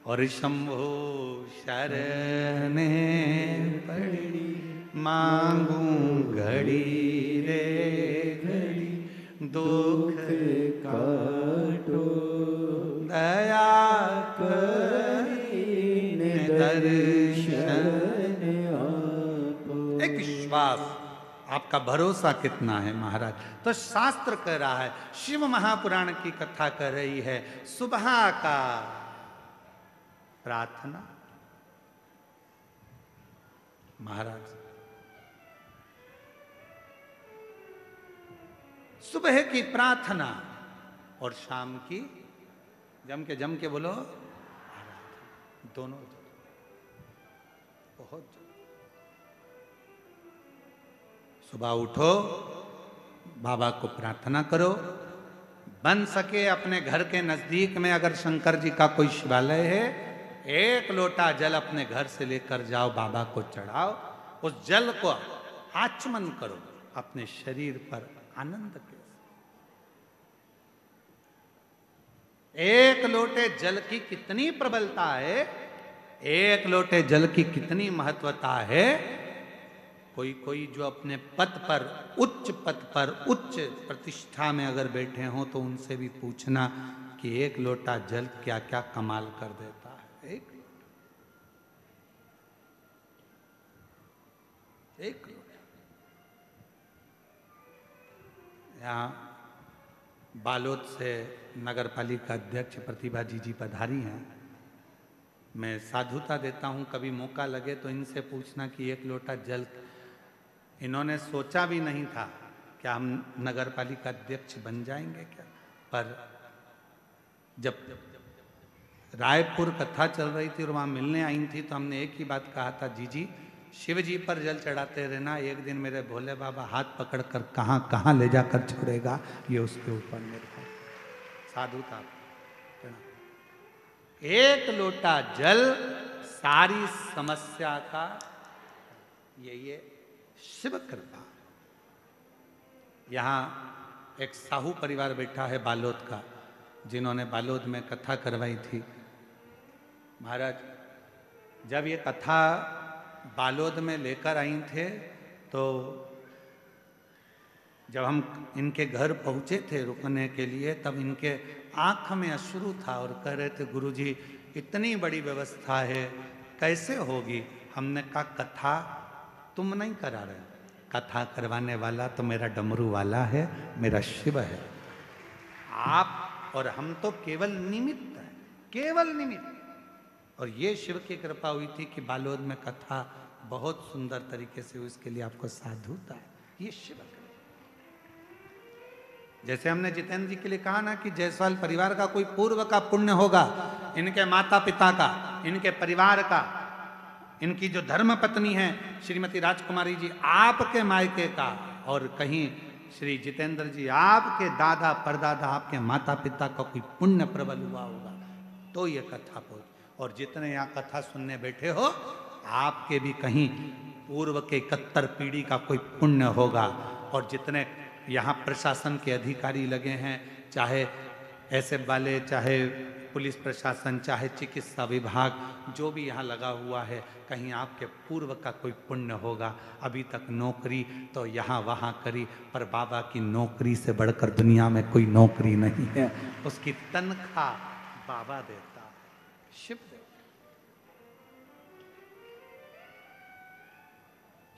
और शंभो शरणे पड़ी मांगू घड़ी रे घड़ी, दुख काटो दया करीने दर्शन आपो। एक विश्वास, आपका भरोसा कितना है महाराज? तो शास्त्र कह रहा है, शिव महापुराण की कथा कर रही है, सुबह का प्रार्थना। महाराज सुबह की प्रार्थना और शाम की जम के बोलो आराधना, दोनों बहुत। सुबह उठो, बाबा को प्रार्थना करो, बन सके अपने घर के नजदीक में अगर शंकर जी का कोई शिवालय है, एक लोटा जल अपने घर से लेकर जाओ, बाबा को चढ़ाओ, उस जल को आचमन करो अपने शरीर पर आनंद के। एक लोटे जल की कितनी प्रबलता है, एक लोटे जल की कितनी महत्वता है। कोई जो अपने पद पर, उच्च पद पर, उच्च प्रतिष्ठा में अगर बैठे हों तो उनसे भी पूछना कि एक लोटा जल क्या क्या कमाल कर देता है। एक लोटा। यहाँ बालोद से नगर पालिका अध्यक्ष प्रतिभा जी पधारी हैं। मैं साधुता देता हूँ, कभी मौका लगे तो इनसे पूछना कि एक लोटा जल, इन्होंने सोचा भी नहीं था कि हम नगर पालिका अध्यक्ष बन जाएंगे क्या, पर जब रायपुर कथा चल रही थी और वहाँ मिलने आई थी तो हमने एक ही बात कहा था, जी शिव जी पर जल चढ़ाते रहना, एक दिन मेरे भोले बाबा हाथ पकड़कर कहाँ कहाँ ले जाकर छोड़ेगा, ये उसके ऊपर निर्भर। साधु था। एक लोटा जल सारी समस्या का, ये शिव कृपा। यहाँ एक साहू परिवार बैठा है बालोद का, जिन्होंने बालोद में कथा करवाई थी। महाराज जब ये कथा बालोद में लेकर आई थे तो जब हम इनके घर पहुंचे थे रुकने के लिए, तब इनके आंख में अश्रु था और कह रहे थे, गुरुजी इतनी बड़ी व्यवस्था है कैसे होगी? हमने कहा कथा तुम नहीं करा रहे, कथा करवाने वाला तो मेरा डमरू वाला है, मेरा शिव है। आप और हम तो केवल निमित्त है, केवल निमित्त। और ये शिव की कृपा हुई थी कि बालोद में कथा बहुत सुंदर तरीके से हुई, इसके लिए आपको साधुता है। ये शिव जैसे हमने जितेंद्र जी के लिए कहा ना कि जायसवाल परिवार का कोई पूर्व का पुण्य होगा, इनके माता पिता का, इनके परिवार का, इनकी जो धर्म पत्नी है श्रीमती राजकुमारी जी आपके मायके का, और कहीं श्री जितेंद्र जी आपके दादा परदादा आपके माता पिता का कोई पुण्य प्रबल हुआ होगा तो ये कथा पहुंच। और जितने यहाँ कथा सुनने बैठे हो आपके भी कहीं पूर्व के 71 पीढ़ी का कोई पुण्य होगा। और जितने यहाँ प्रशासन के अधिकारी लगे हैं, चाहे ऐसे वाले, चाहे पुलिस प्रशासन, चाहे चिकित्सा विभाग, जो भी यहाँ लगा हुआ है, कहीं आपके पूर्व का कोई पुण्य होगा। अभी तक नौकरी तो यहाँ वहाँ करी, पर बाबा की नौकरी से बढ़कर दुनिया में कोई नौकरी नहीं है। उसकी तनख्वाह बाबा देता है, शिव देता है।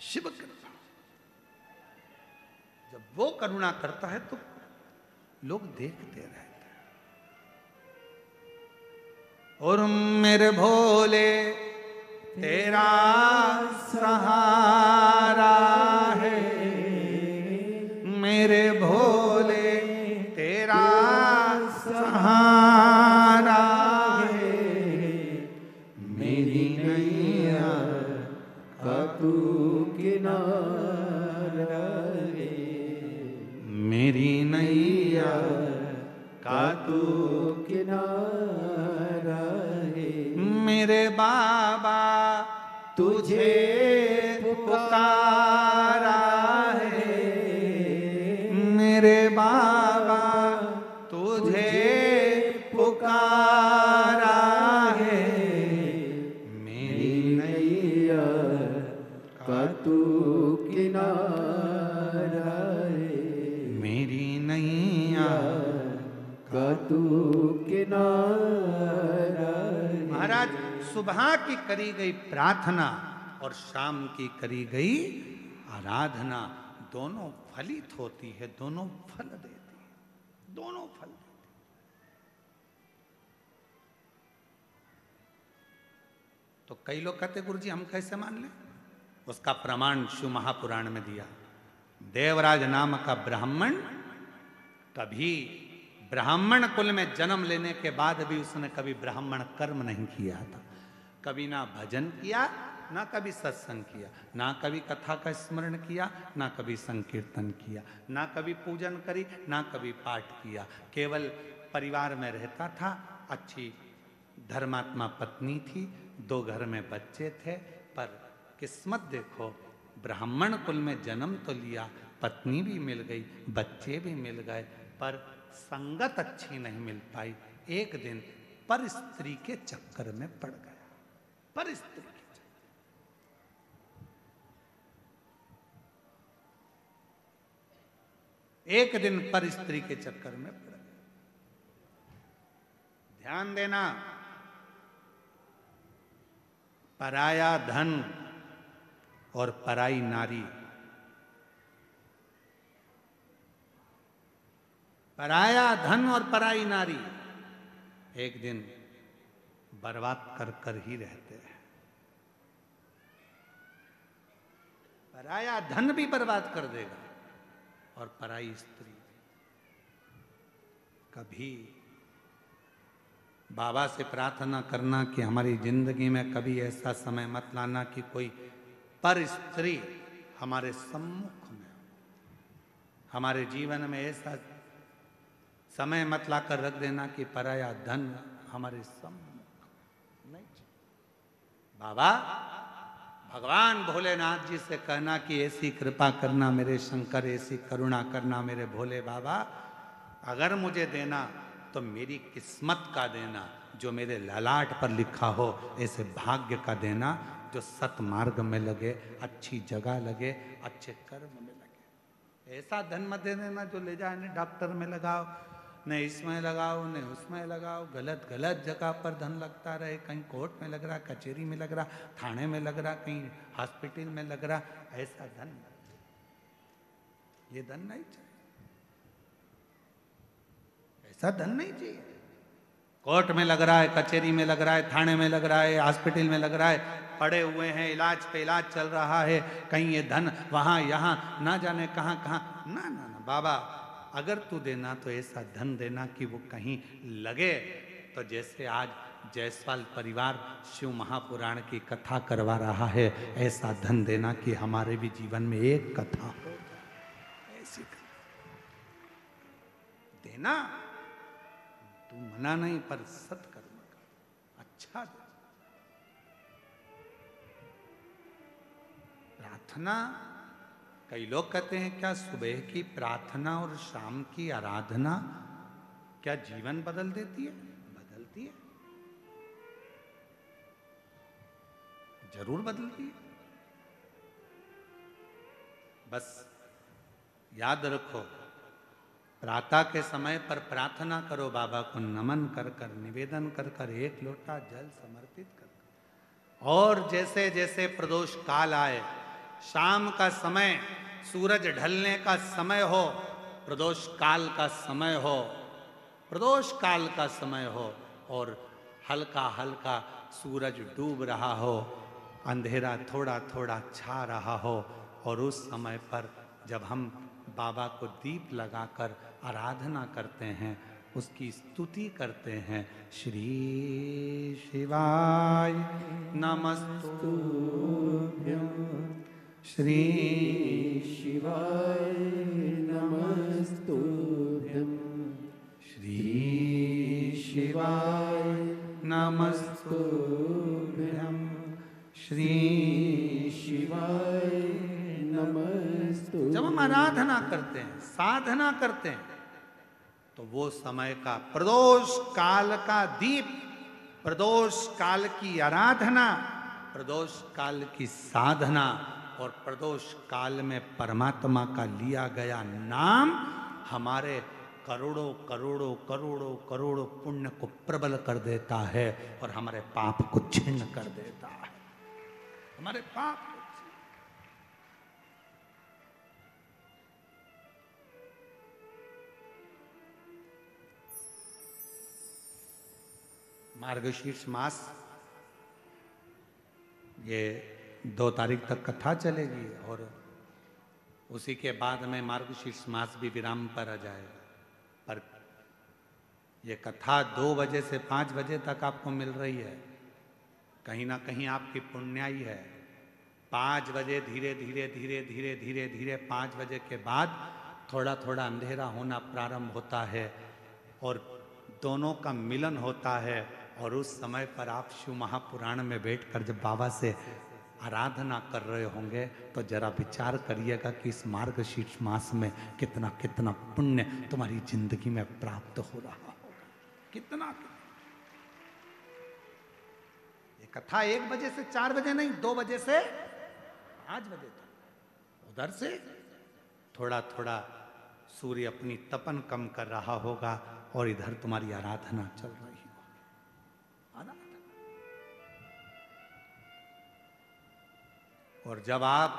शिव कृपा, जब वो करुणा करता है तो लोग देखते रहते हैं। और मेरे भोले तेरा सहारा है, मेरे भोले तेरा सहारा है, मेरी नैया का तू किनारा है, मेरी नैया का तू किनारा है, मेरे बाबा तुझे पुकारा है, मेरे बाबा तुझे पुकारा है, मेरी नैया का तू किनारा है, मेरी नैया का तू किनारा है। महाराज, सुबह की करी गई प्रार्थना और शाम की करी गई आराधना दोनों फलित होती है, दोनों फल देती है, दोनों फल देती है। तो कई लोग कहते गुरुजी हम कैसे मान लें? उसका प्रमाण शिव महापुराण में दिया। देवराज नाम का ब्राह्मण कभी ब्राह्मण कुल में जन्म लेने के बाद भी उसने कभी ब्राह्मण कर्म नहीं किया था। कभी ना भजन किया, ना कभी सत्संग किया, ना कभी कथा का स्मरण किया, ना कभी संकीर्तन किया, ना कभी पूजन करी, ना कभी पाठ किया। केवल परिवार में रहता था, अच्छी धर्मात्मा पत्नी थी, 2 घर में बच्चे थे। पर किस्मत देखो, ब्राह्मण कुल में जन्म तो लिया, पत्नी भी मिल गई, बच्चे भी मिल गए, पर संगत अच्छी नहीं मिल पाई। एक दिन पर स्त्री के चक्कर में पड़ गया, पर स्त्री के चक्कर। एक दिन पर स्त्री के चक्कर में पड़ गया। ध्यान देना, पराया धन और पराई नारी, पराया धन और पराई नारी एक दिन बर्बाद कर कर ही रहते हैं। पराया धन भी बर्बाद कर देगा और पराई स्त्री। कभी बाबा से प्रार्थना करना कि हमारी जिंदगी में कभी ऐसा समय मत लाना कि कोई पर स्त्री हमारे सम्मुख में हो। हमारे जीवन में ऐसा समय मत लाकर रख देना कि पराया धन हमारे सम्मुख नहीं। बाबा भगवान भोलेनाथ जी से कहना कि ऐसी कृपा करना मेरे शंकर, ऐसी करुणा करना मेरे भोले बाबा, अगर मुझे देना तो मेरी किस्मत का देना, जो मेरे ललाट पर लिखा हो, ऐसे भाग्य का देना जो सतमार्ग में लगे, अच्छी जगह लगे, अच्छे कर्म में लगे। ऐसा धन मत दे देना जो ले जाए, न डॉक्टर में लगाओ, न इसमें लगाओ, न उसमें लगाओ, गलत गलत जगह पर धन लगता रहे। कहीं कोर्ट में लग रहा, कचहरी में लग रहा, थाने में लग रहा, कहीं हॉस्पिटल में लग रहा। ऐसा धन, ये धन नहीं चाहिए, ऐसा धन नहीं चाहिए। कोर्ट में लग रहा है, कचहरी में लग रहा है, थाने में लग रहा है, हॉस्पिटल में लग रहा है, पड़े हुए हैं, इलाज पे इलाज चल रहा है, कहीं ये धन वहाँ यहाँ ना जाने कहाँ कहाँ। ना ना ना बाबा, अगर तू देना तो ऐसा धन देना कि वो कहीं लगे। तो जैसे आज जायसवाल परिवार शिव महापुराण की कथा करवा रहा है, ऐसा धन देना कि हमारे भी जीवन में एक कथा हो जाए। ऐसी देना, तू मना नहीं, पर सत्कर्म कर, अच्छा दे। प्रार्थना, कई लोग कहते हैं क्या सुबह की प्रार्थना और शाम की आराधना क्या जीवन बदल देती है? बदलती है, जरूर बदलती है। बस याद रखो, प्रातः के समय पर प्रार्थना करो, बाबा को नमन कर कर, निवेदन कर कर, एक लोटा जल समर्पित कर कर। और जैसे जैसे प्रदोष काल आए, शाम का समय, सूरज ढलने का समय हो, प्रदोष काल का समय हो, प्रदोष काल का समय हो, और हल्का हल्का सूरज डूब रहा हो, अंधेरा थोड़ा थोड़ा छा रहा हो, और उस समय पर जब हम बाबा को दीप लगाकर आराधना करते हैं, उसकी स्तुति करते हैं, श्री शिवाय नमस्तुभ्यं, श्री शिवाय नमस्तुभ्यं, श्री शिवाय नमस्तुभ्यं, श्री शिवाय नमस्तुभ्यं। जब हम आराधना करते हैं, साधना करते हैं, तो वो समय का प्रदोष काल का दीप, प्रदोष काल की आराधना, प्रदोष काल की साधना, और प्रदोष काल में परमात्मा का लिया गया नाम हमारे करोड़ों करोड़ों करोड़ों करोड़ों पुण्य को प्रबल कर देता है, और हमारे पाप को छिन्न कर देता है। हमारे पाप मार्गशीर्ष मास, ये 2 तारीख तक कथा चलेगी, और उसी के बाद में मार्गशीर्ष मास भी विराम पर आ जाएगा। पर ये कथा 2 बजे से 5 बजे तक आपको मिल रही है, कहीं ना कहीं आपकी पुण्याई है। 5 बजे धीरे धीरे धीरे धीरे धीरे धीरे 5 बजे के बाद थोड़ा थोड़ा अंधेरा होना प्रारंभ होता है, और दोनों का मिलन होता है। और उस समय पर आप शिव महापुराण में बैठकर जब बाबा से आराधना कर रहे होंगे, तो जरा विचार करिएगा कि इस मार्गशीर्ष मास में कितना कितना पुण्य तुम्हारी जिंदगी में प्राप्त हो रहा होगा। कितना, ये कथा 1 बजे से 4 बजे नहीं, 2 बजे से 5 बजे तक। उधर से थोड़ा थोड़ा सूर्य अपनी तपन कम कर रहा होगा, और इधर तुम्हारी आराधना चल रही होगी। और जब आप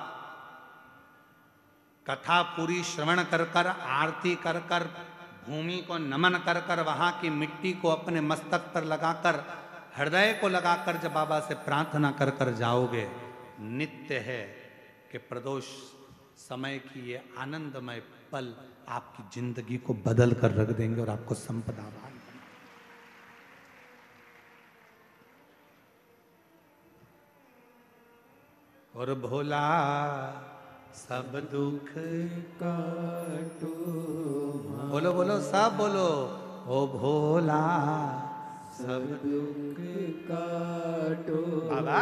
कथा पूरी श्रवण कर कर, आरती कर कर, भूमि को नमन कर कर, वहां की मिट्टी को अपने मस्तक पर लगाकर, हृदय को लगाकर जब बाबा से प्रार्थना कर कर जाओगे, नित्य है कि प्रदोष समय की ये आनंदमय पल आपकी जिंदगी को बदल कर रख देंगे और आपको संपदावान। और भोला सब दुख काटो, बोलो बोलो सब बोलो, ओ भोला सब दुख काटो। बाबा,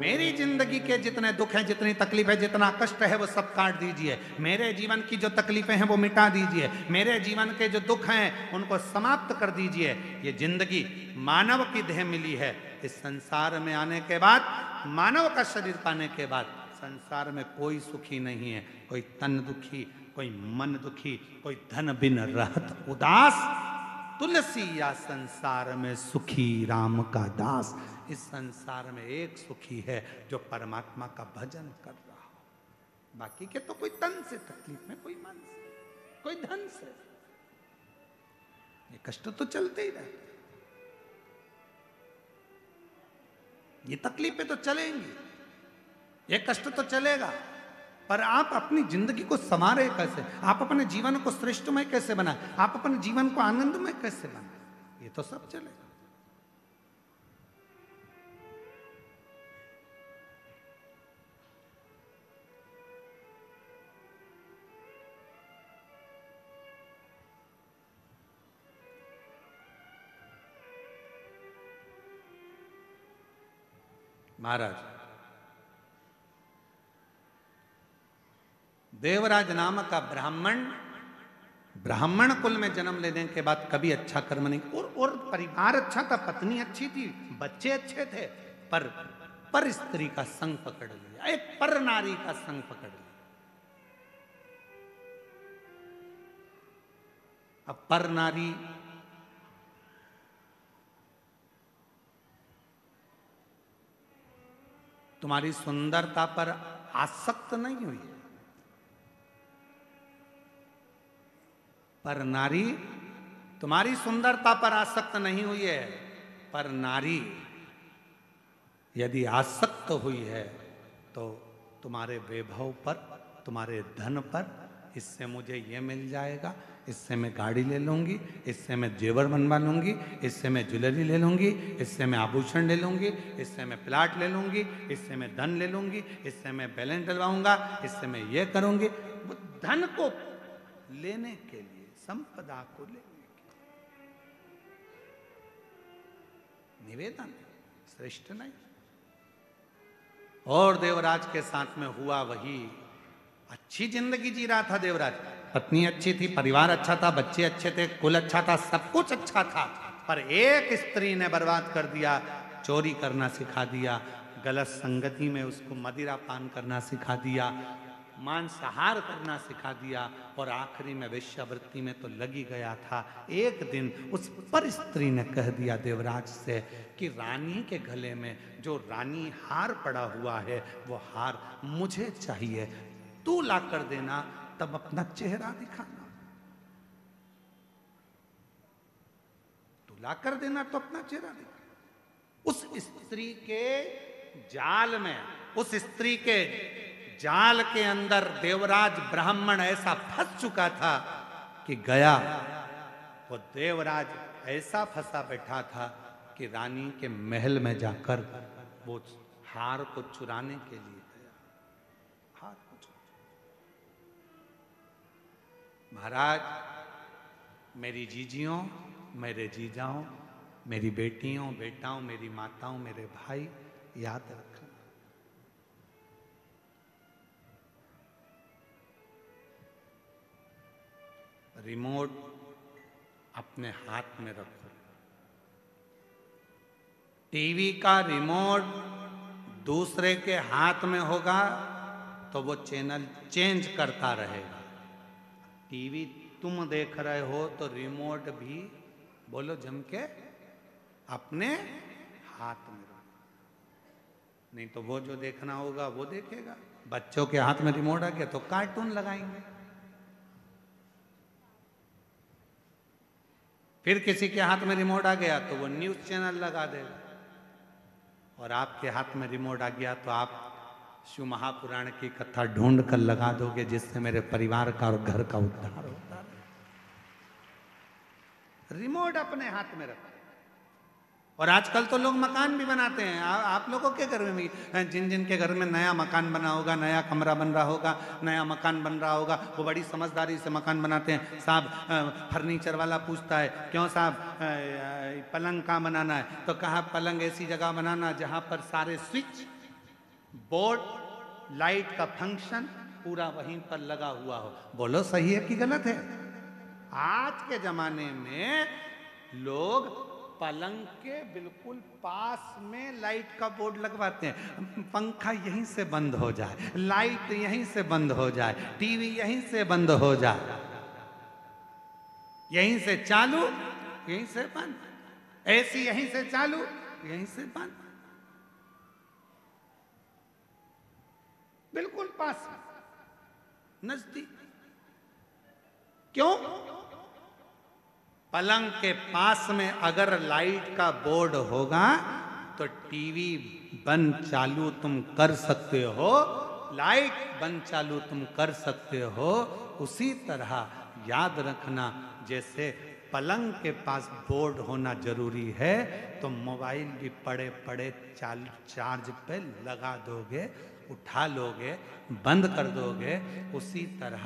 मेरी जिंदगी के जितने दुख हैं, जितनी तकलीफ है, जितना कष्ट है, वो सब काट दीजिए। मेरे जीवन की जो तकलीफें हैं वो मिटा दीजिए। मेरे जीवन के जो दुख हैं उनको समाप्त कर दीजिए। ये जिंदगी मानव की देह मिली है। इस संसार में आने के बाद, मानव का शरीर पाने के बाद, संसार में कोई सुखी नहीं है। कोई तन दुखी, कोई मन दुखी, कोई धन बिन रहत उदास। तुलसी या संसार में सुखी राम का दास। इस संसार में एक सुखी है जो परमात्मा का भजन कर रहा हो। बाकी के तो कोई तन से तकलीफ में, कोई मन से, कोई धन से। ये कष्ट तो चलते ही रहते, ये तकलीफें तो चलेंगी, ये कष्ट तो चलेगा। पर आप अपनी जिंदगी को संवारे कैसे, आप अपने जीवन को श्रेष्ठमय कैसे बनाए, आप अपने जीवन को आनंदमय कैसे बनाए, ये तो सब चलेगा। महाराज, देवराज नामक का ब्राह्मण कुल में जन्म लेने के बाद कभी अच्छा कर्म नहीं, और परिवार अच्छा था, पत्नी अच्छी थी, बच्चे अच्छे थे, पर स्त्री का संग पकड़ लिया, एक पर नारी का संग पकड़ लिया। अब पर नारी तुम्हारी सुंदरता पर आसक्त नहीं हुई है, पर नारी तुम्हारी सुंदरता पर आसक्त नहीं हुई है, पर नारी यदि आसक्त हुई है तो तुम्हारे वैभव पर, तुम्हारे धन पर, इससे मुझे ये मिल जाएगा, इससे मैं गाड़ी ले लूंगी, इससे मैं जेवर बनवा लूंगी, इससे मैं ज्वेलरी ले लूंगी, इससे मैं आभूषण ले लूंगी, इससे मैं प्लाट ले लूंगी, इससे मैं धन ले लूंगी, इससे मैं बैलेंस डलवाऊंगा, इससे मैं ये करूंगी। वो धन को लेने के लिए, संपदा को लेने के लिए निवेदन, श्रेष्ठ नहीं। और देवराज के साथ में हुआ वही, अच्छी जिंदगी जी रहा था देवराज, पत्नी अच्छी थी, परिवार अच्छा था, बच्चे अच्छे थे, कुल अच्छा था, सब कुछ अच्छा था, पर एक स्त्री ने बर्बाद कर दिया, चोरी करना सिखा दिया, गलत संगति में उसको मदिरा पान करना सिखा दिया, मांसाहार करना सिखा दिया, और आखिरी में वेश्यावृत्ति में तो लगी गया था। एक दिन उस पर स्त्री ने कह दिया देवराज से कि रानी के गले में जो रानी हार पड़ा हुआ है वो हार मुझे चाहिए, तू ला कर देना, तब अपना चेहरा दिखाना, तू ला कर देना तो अपना चेहरा दिखाना। उस स्त्री के जाल में, उस स्त्री के जाल के अंदर देवराज ब्राह्मण ऐसा फंस चुका था कि गया, वो देवराज ऐसा फंसा बैठा था कि रानी के महल में जाकर वो हार को चुराने के लिए गया, हार को महाराज, मेरी जीजियों, मेरे जीजाओं, मेरी बेटियों, बेटाओं, मेरी माताओं, मेरे भाई, याद रखना, रिमोट अपने हाथ में रखो। टीवी का रिमोट दूसरे के हाथ में होगा तो वो चैनल चेंज करता रहेगा। टीवी तुम देख रहे हो तो रिमोट भी, बोलो जम के, अपने हाथ में रखो, नहीं तो वो जो देखना होगा वो देखेगा। बच्चों के हाथ में रिमोट आ गया तो कार्टून लगाएंगे, फिर किसी के हाथ में रिमोट आ गया तो वो न्यूज चैनल लगा देगा, और आपके हाथ में रिमोट आ गया तो आप शिव महापुराण की कथा ढूंढ कर लगा दोगे जिससे मेरे परिवार का और घर का उद्धार होता है। रिमोट अपने हाथ में रखो। और आजकल तो लोग मकान भी बनाते हैं। आप लोगों के घर में भी, जिन जिन के घर में नया मकान बना होगा, नया कमरा बन रहा होगा, नया मकान बन रहा होगा, वो बड़ी समझदारी से मकान बनाते हैं। साहब फर्नीचर वाला पूछता है, क्यों साहब पलंग कहाँ बनाना है? तो कहा पलंग ऐसी जगह बनाना जहाँ पर सारे स्विच बोर्ड, लाइट का फंक्शन पूरा वहीं पर लगा हुआ हो। बोलो सही है कि गलत है? आज के जमाने में लोग पलंग के बिल्कुल पास में लाइट का बोर्ड लगवाते हैं, पंखा यहीं से बंद हो जाए, लाइट यहीं से बंद हो जाए, टीवी यहीं से बंद हो जाए, यहीं से चालू यहीं से बंद, एसी यहीं से चालू यहीं से बंद, बिल्कुल पास, नजदीक। क्यों? पलंग के पास में अगर लाइट का बोर्ड होगा तो टीवी बंद चालू तुम कर सकते हो, लाइट बंद चालू तुम कर सकते हो, उसी तरह याद रखना जैसे पलंग के पास बोर्ड होना जरूरी है, तो मोबाइल भी पड़े पड़े चार्ज पे लगा दोगे, उठा लोगे, बंद कर दोगे। उसी तरह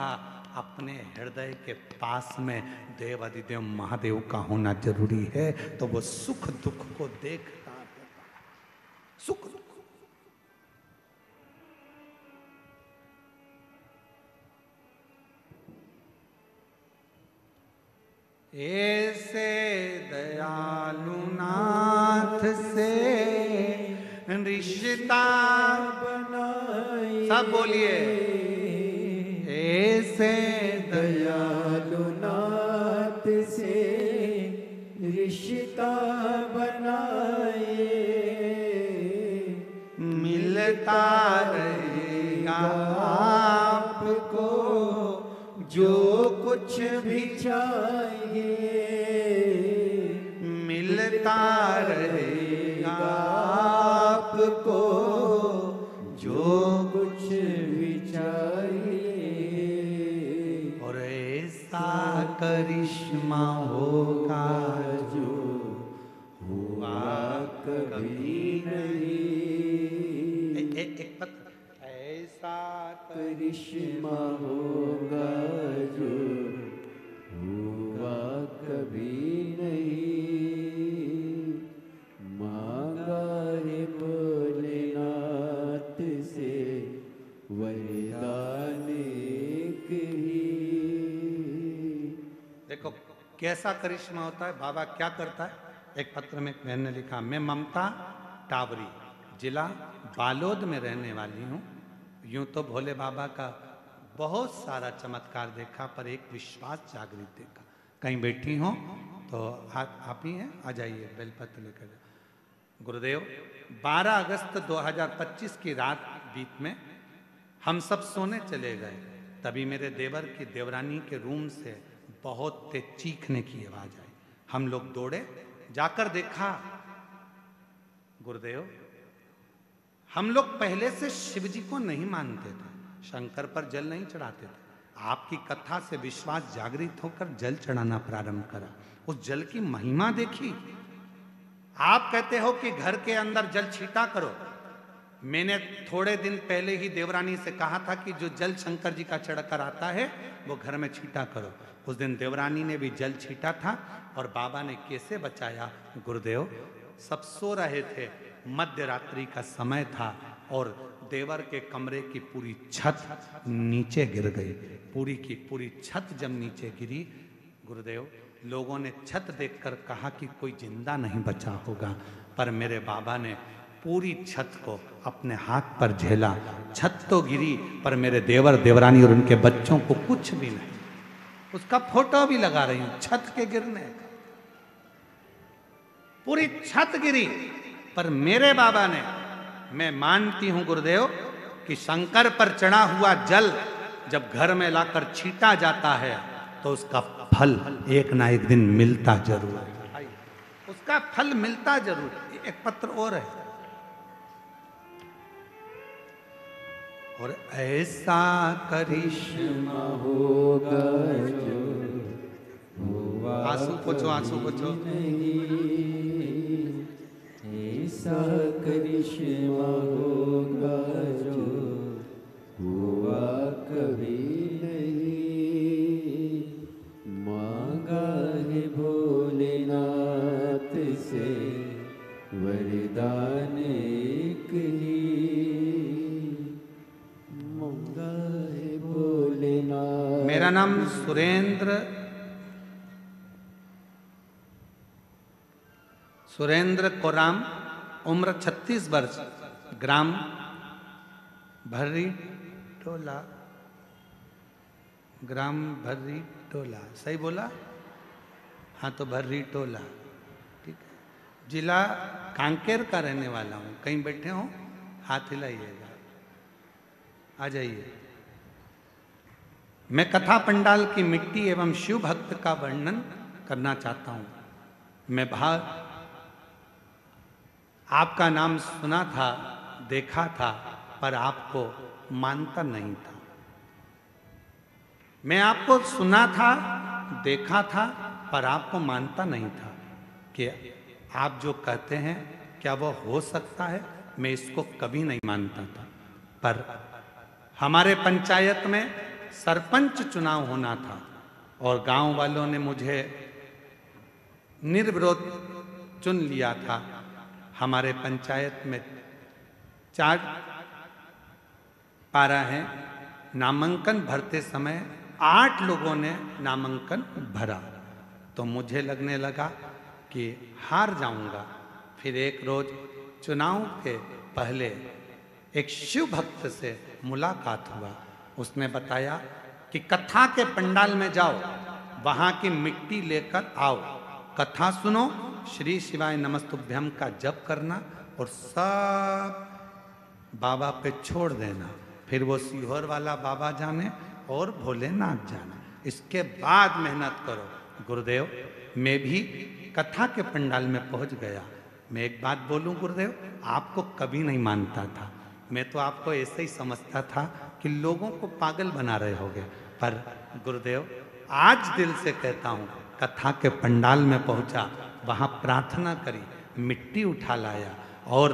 अपने हृदय के पास में देव अधिदेव महादेव का होना जरूरी है, तो वो सुख दुख को देखता होगा। सुख दुख ऐसे दयालु नाथ से रिश्ता बनाए, सब बोलिए, ऐसे दयालु नाथ से रिश्ता बनाए, मिलता रहेगा आपको जो कुछ भी चाहिए, मिलता रहेगा आपको जो कुछ भी चाहिए। और ऐसा करिश्मा होगा जो हुआ कभी नहीं, एक पत्र, ऐसा करिश्मा होगा जो हुआ कभी नहीं, मांगा है भोलेनाथ से वरदान एक ही। देखो कैसा करिश्मा होता है, बाबा क्या करता है। एक पत्र में एक बहन ने लिखा, मैं ममता टावरी, जिला बालोद में रहने वाली हूँ। यूं तो भोले बाबा का बहुत सारा चमत्कार देखा, पर एक विश्वास जागृत देखा। कहीं बैठी हो तो आप ही हैं, आ जाइए, बेलपत्र लेकर जाओ। गुरुदेव, 12 अगस्त 2025 की रात बीत में हम सब सोने चले गए, तभी मेरे देवर की देवरानी के रूम से बहुत तेज चीखने की आवाज आई। हम लोग दौड़े, जाकर देखा, गुरुदेव हम लोग पहले से शिव जी को नहीं मानते थे, शंकर पर जल नहीं चढ़ाते थे। आपकी कथा से विश्वास जागृत होकर जल चढ़ाना प्रारंभ करा। उस जल की महिमा देखी। आप कहते हो कि घर के अंदर जल छीटा करो, मैंने थोड़े दिन पहले ही देवरानी से कहा था कि जो जल शंकर जी का चढ़कर आता है वो घर में छीटा करो। उस दिन देवरानी ने भी जल छीटा था और बाबा ने कैसे बचाया। गुरुदेव, सब सो रहे थे, मध्य रात्रि का समय था और देवर के कमरे की पूरी छत नीचे गिर गई। पूरी की पूरी छत जब नीचे गिरी, गुरुदेव, लोगों ने छत देखकर कहा कि कोई जिंदा नहीं बचा होगा, पर मेरे बाबा ने पूरी छत को अपने हाथ पर झेला। छत तो गिरी पर मेरे देवर देवरानी और उनके बच्चों को कुछ भी नहीं। उसका फोटो भी लगा रही हूं, छत के गिरने का। पूरी छत गिरी पर मेरे बाबा ने, मैं मानती हूं गुरुदेव कि शंकर पर चढ़ा हुआ जल जब घर में लाकर छीटा जाता है तो उसका फल एक ना एक दिन मिलता जरूर है। उसका फल मिलता जरूर है। एक पत्र और है, और ऐसा करिश्मा होगा जो हुआ आंसू पोछो, आंसू पोछो। ऐसा करिश्मा होगा जो हुआ कभी नहीं, मांगा है भोलेनाथ से वरदान एक ही, मांगा है भोलेनाथ। मेरा नाम सुरेंद्र कोराम, उम्र 36 वर्ष, ग्राम भर्री टोला, ग्राम भर्री टोला, सही बोला? हाँ, तो भर्री टोला, ठीक है। जिला कांकेर का रहने वाला हूँ। कहीं बैठे हो, हाथ हिलाइएगा, आ जाइए। मैं कथा पंडाल की मिट्टी एवं शिव भक्त का वर्णन करना चाहता हूँ। मैं आपका नाम सुना था, देखा था, पर आपको मानता नहीं था। मैं आपको सुना था, देखा था, पर आपको मानता नहीं था कि आप जो कहते हैं क्या वो हो सकता है। मैं इसको कभी नहीं मानता था। पर हमारे पंचायत में सरपंच चुनाव होना था और गांव वालों ने मुझे निर्विरोध चुन लिया था। हमारे पंचायत में 4 पारा है। नामांकन भरते समय 8 लोगों ने नामांकन भरा, तो मुझे लगने लगा कि हार जाऊंगा। फिर एक रोज चुनाव के पहले एक शिव भक्त से मुलाकात हुआ। उसने बताया कि कथा के पंडाल में जाओ, वहां की मिट्टी लेकर आओ, कथा सुनो, श्री शिवाय नमस्तुभ्यम का जप करना और सब बाबा पे छोड़ देना। फिर वो सीहोर वाला बाबा जाने और भोलेनाथ जाने, इसके बाद मेहनत करो। गुरुदेव, मैं भी कथा के पंडाल में पहुंच गया। मैं एक बात बोलूं गुरुदेव, आपको कभी नहीं मानता था। मैं तो आपको ऐसे ही समझता था कि लोगों को पागल बना रहे होगे। पर गुरुदेव, आज दिल से कहता हूं, कथा के पंडाल में पहुंचा, वहां प्रार्थना करी, मिट्टी उठा लाया और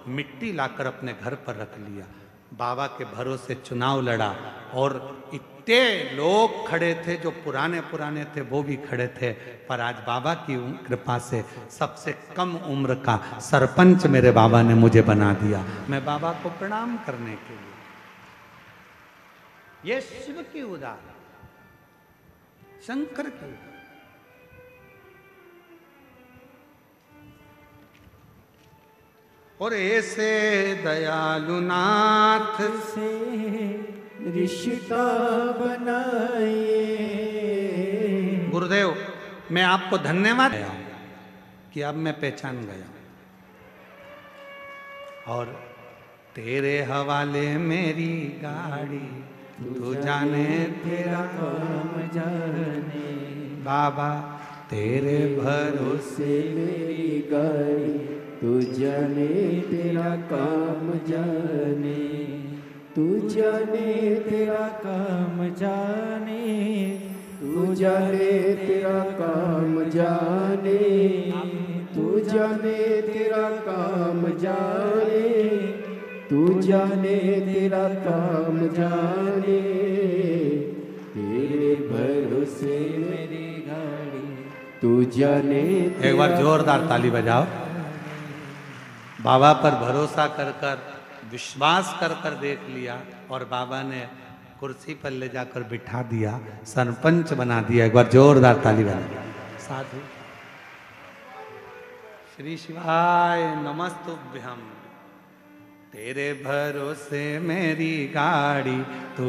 मिट्टी लाकर अपने घर पर रख लिया। बाबा के भरोसे चुनाव लड़ा और इतने लोग खड़े थे, जो पुराने पुराने थे वो भी खड़े थे। पर आज बाबा की कृपा से सबसे कम उम्र का सरपंच मेरे बाबा ने मुझे बना दिया। मैं बाबा को प्रणाम करने के लिए, ये शिव की उदार, शंकर की उदार। और ऐसे दयालु नाथ से रिश्ता बनाए। गुरुदेव, मैं आपको धन्यवाद देता हूं कि अब मैं पहचान गया। और तेरे हवाले मेरी गाड़ी, तू जाने तेरा काम जाने। बाबा तेरे भरोसे से मेरी गाड़ी, तू जाने तेरा काम जाने। तू जाने तेरा काम जाने। तू जाने तेरा काम जाने। तू जाने तेरा काम जाने। तू जाने तेरा काम जाने। तेरे भरोसे मेरी गाड़ी, तू जाने। एक बार जोरदार ताली बजाओ। बाबा पर भरोसा कर कर, विश्वास कर कर देख लिया और बाबा ने कुर्सी पर ले जाकर बिठा दिया, सरपंच बना दिया। एक बार जोरदार ताली बजा। साधु श्री शिवाय नमस्तुभ्यम, तेरे भरोसे मेरी गाड़ी, तू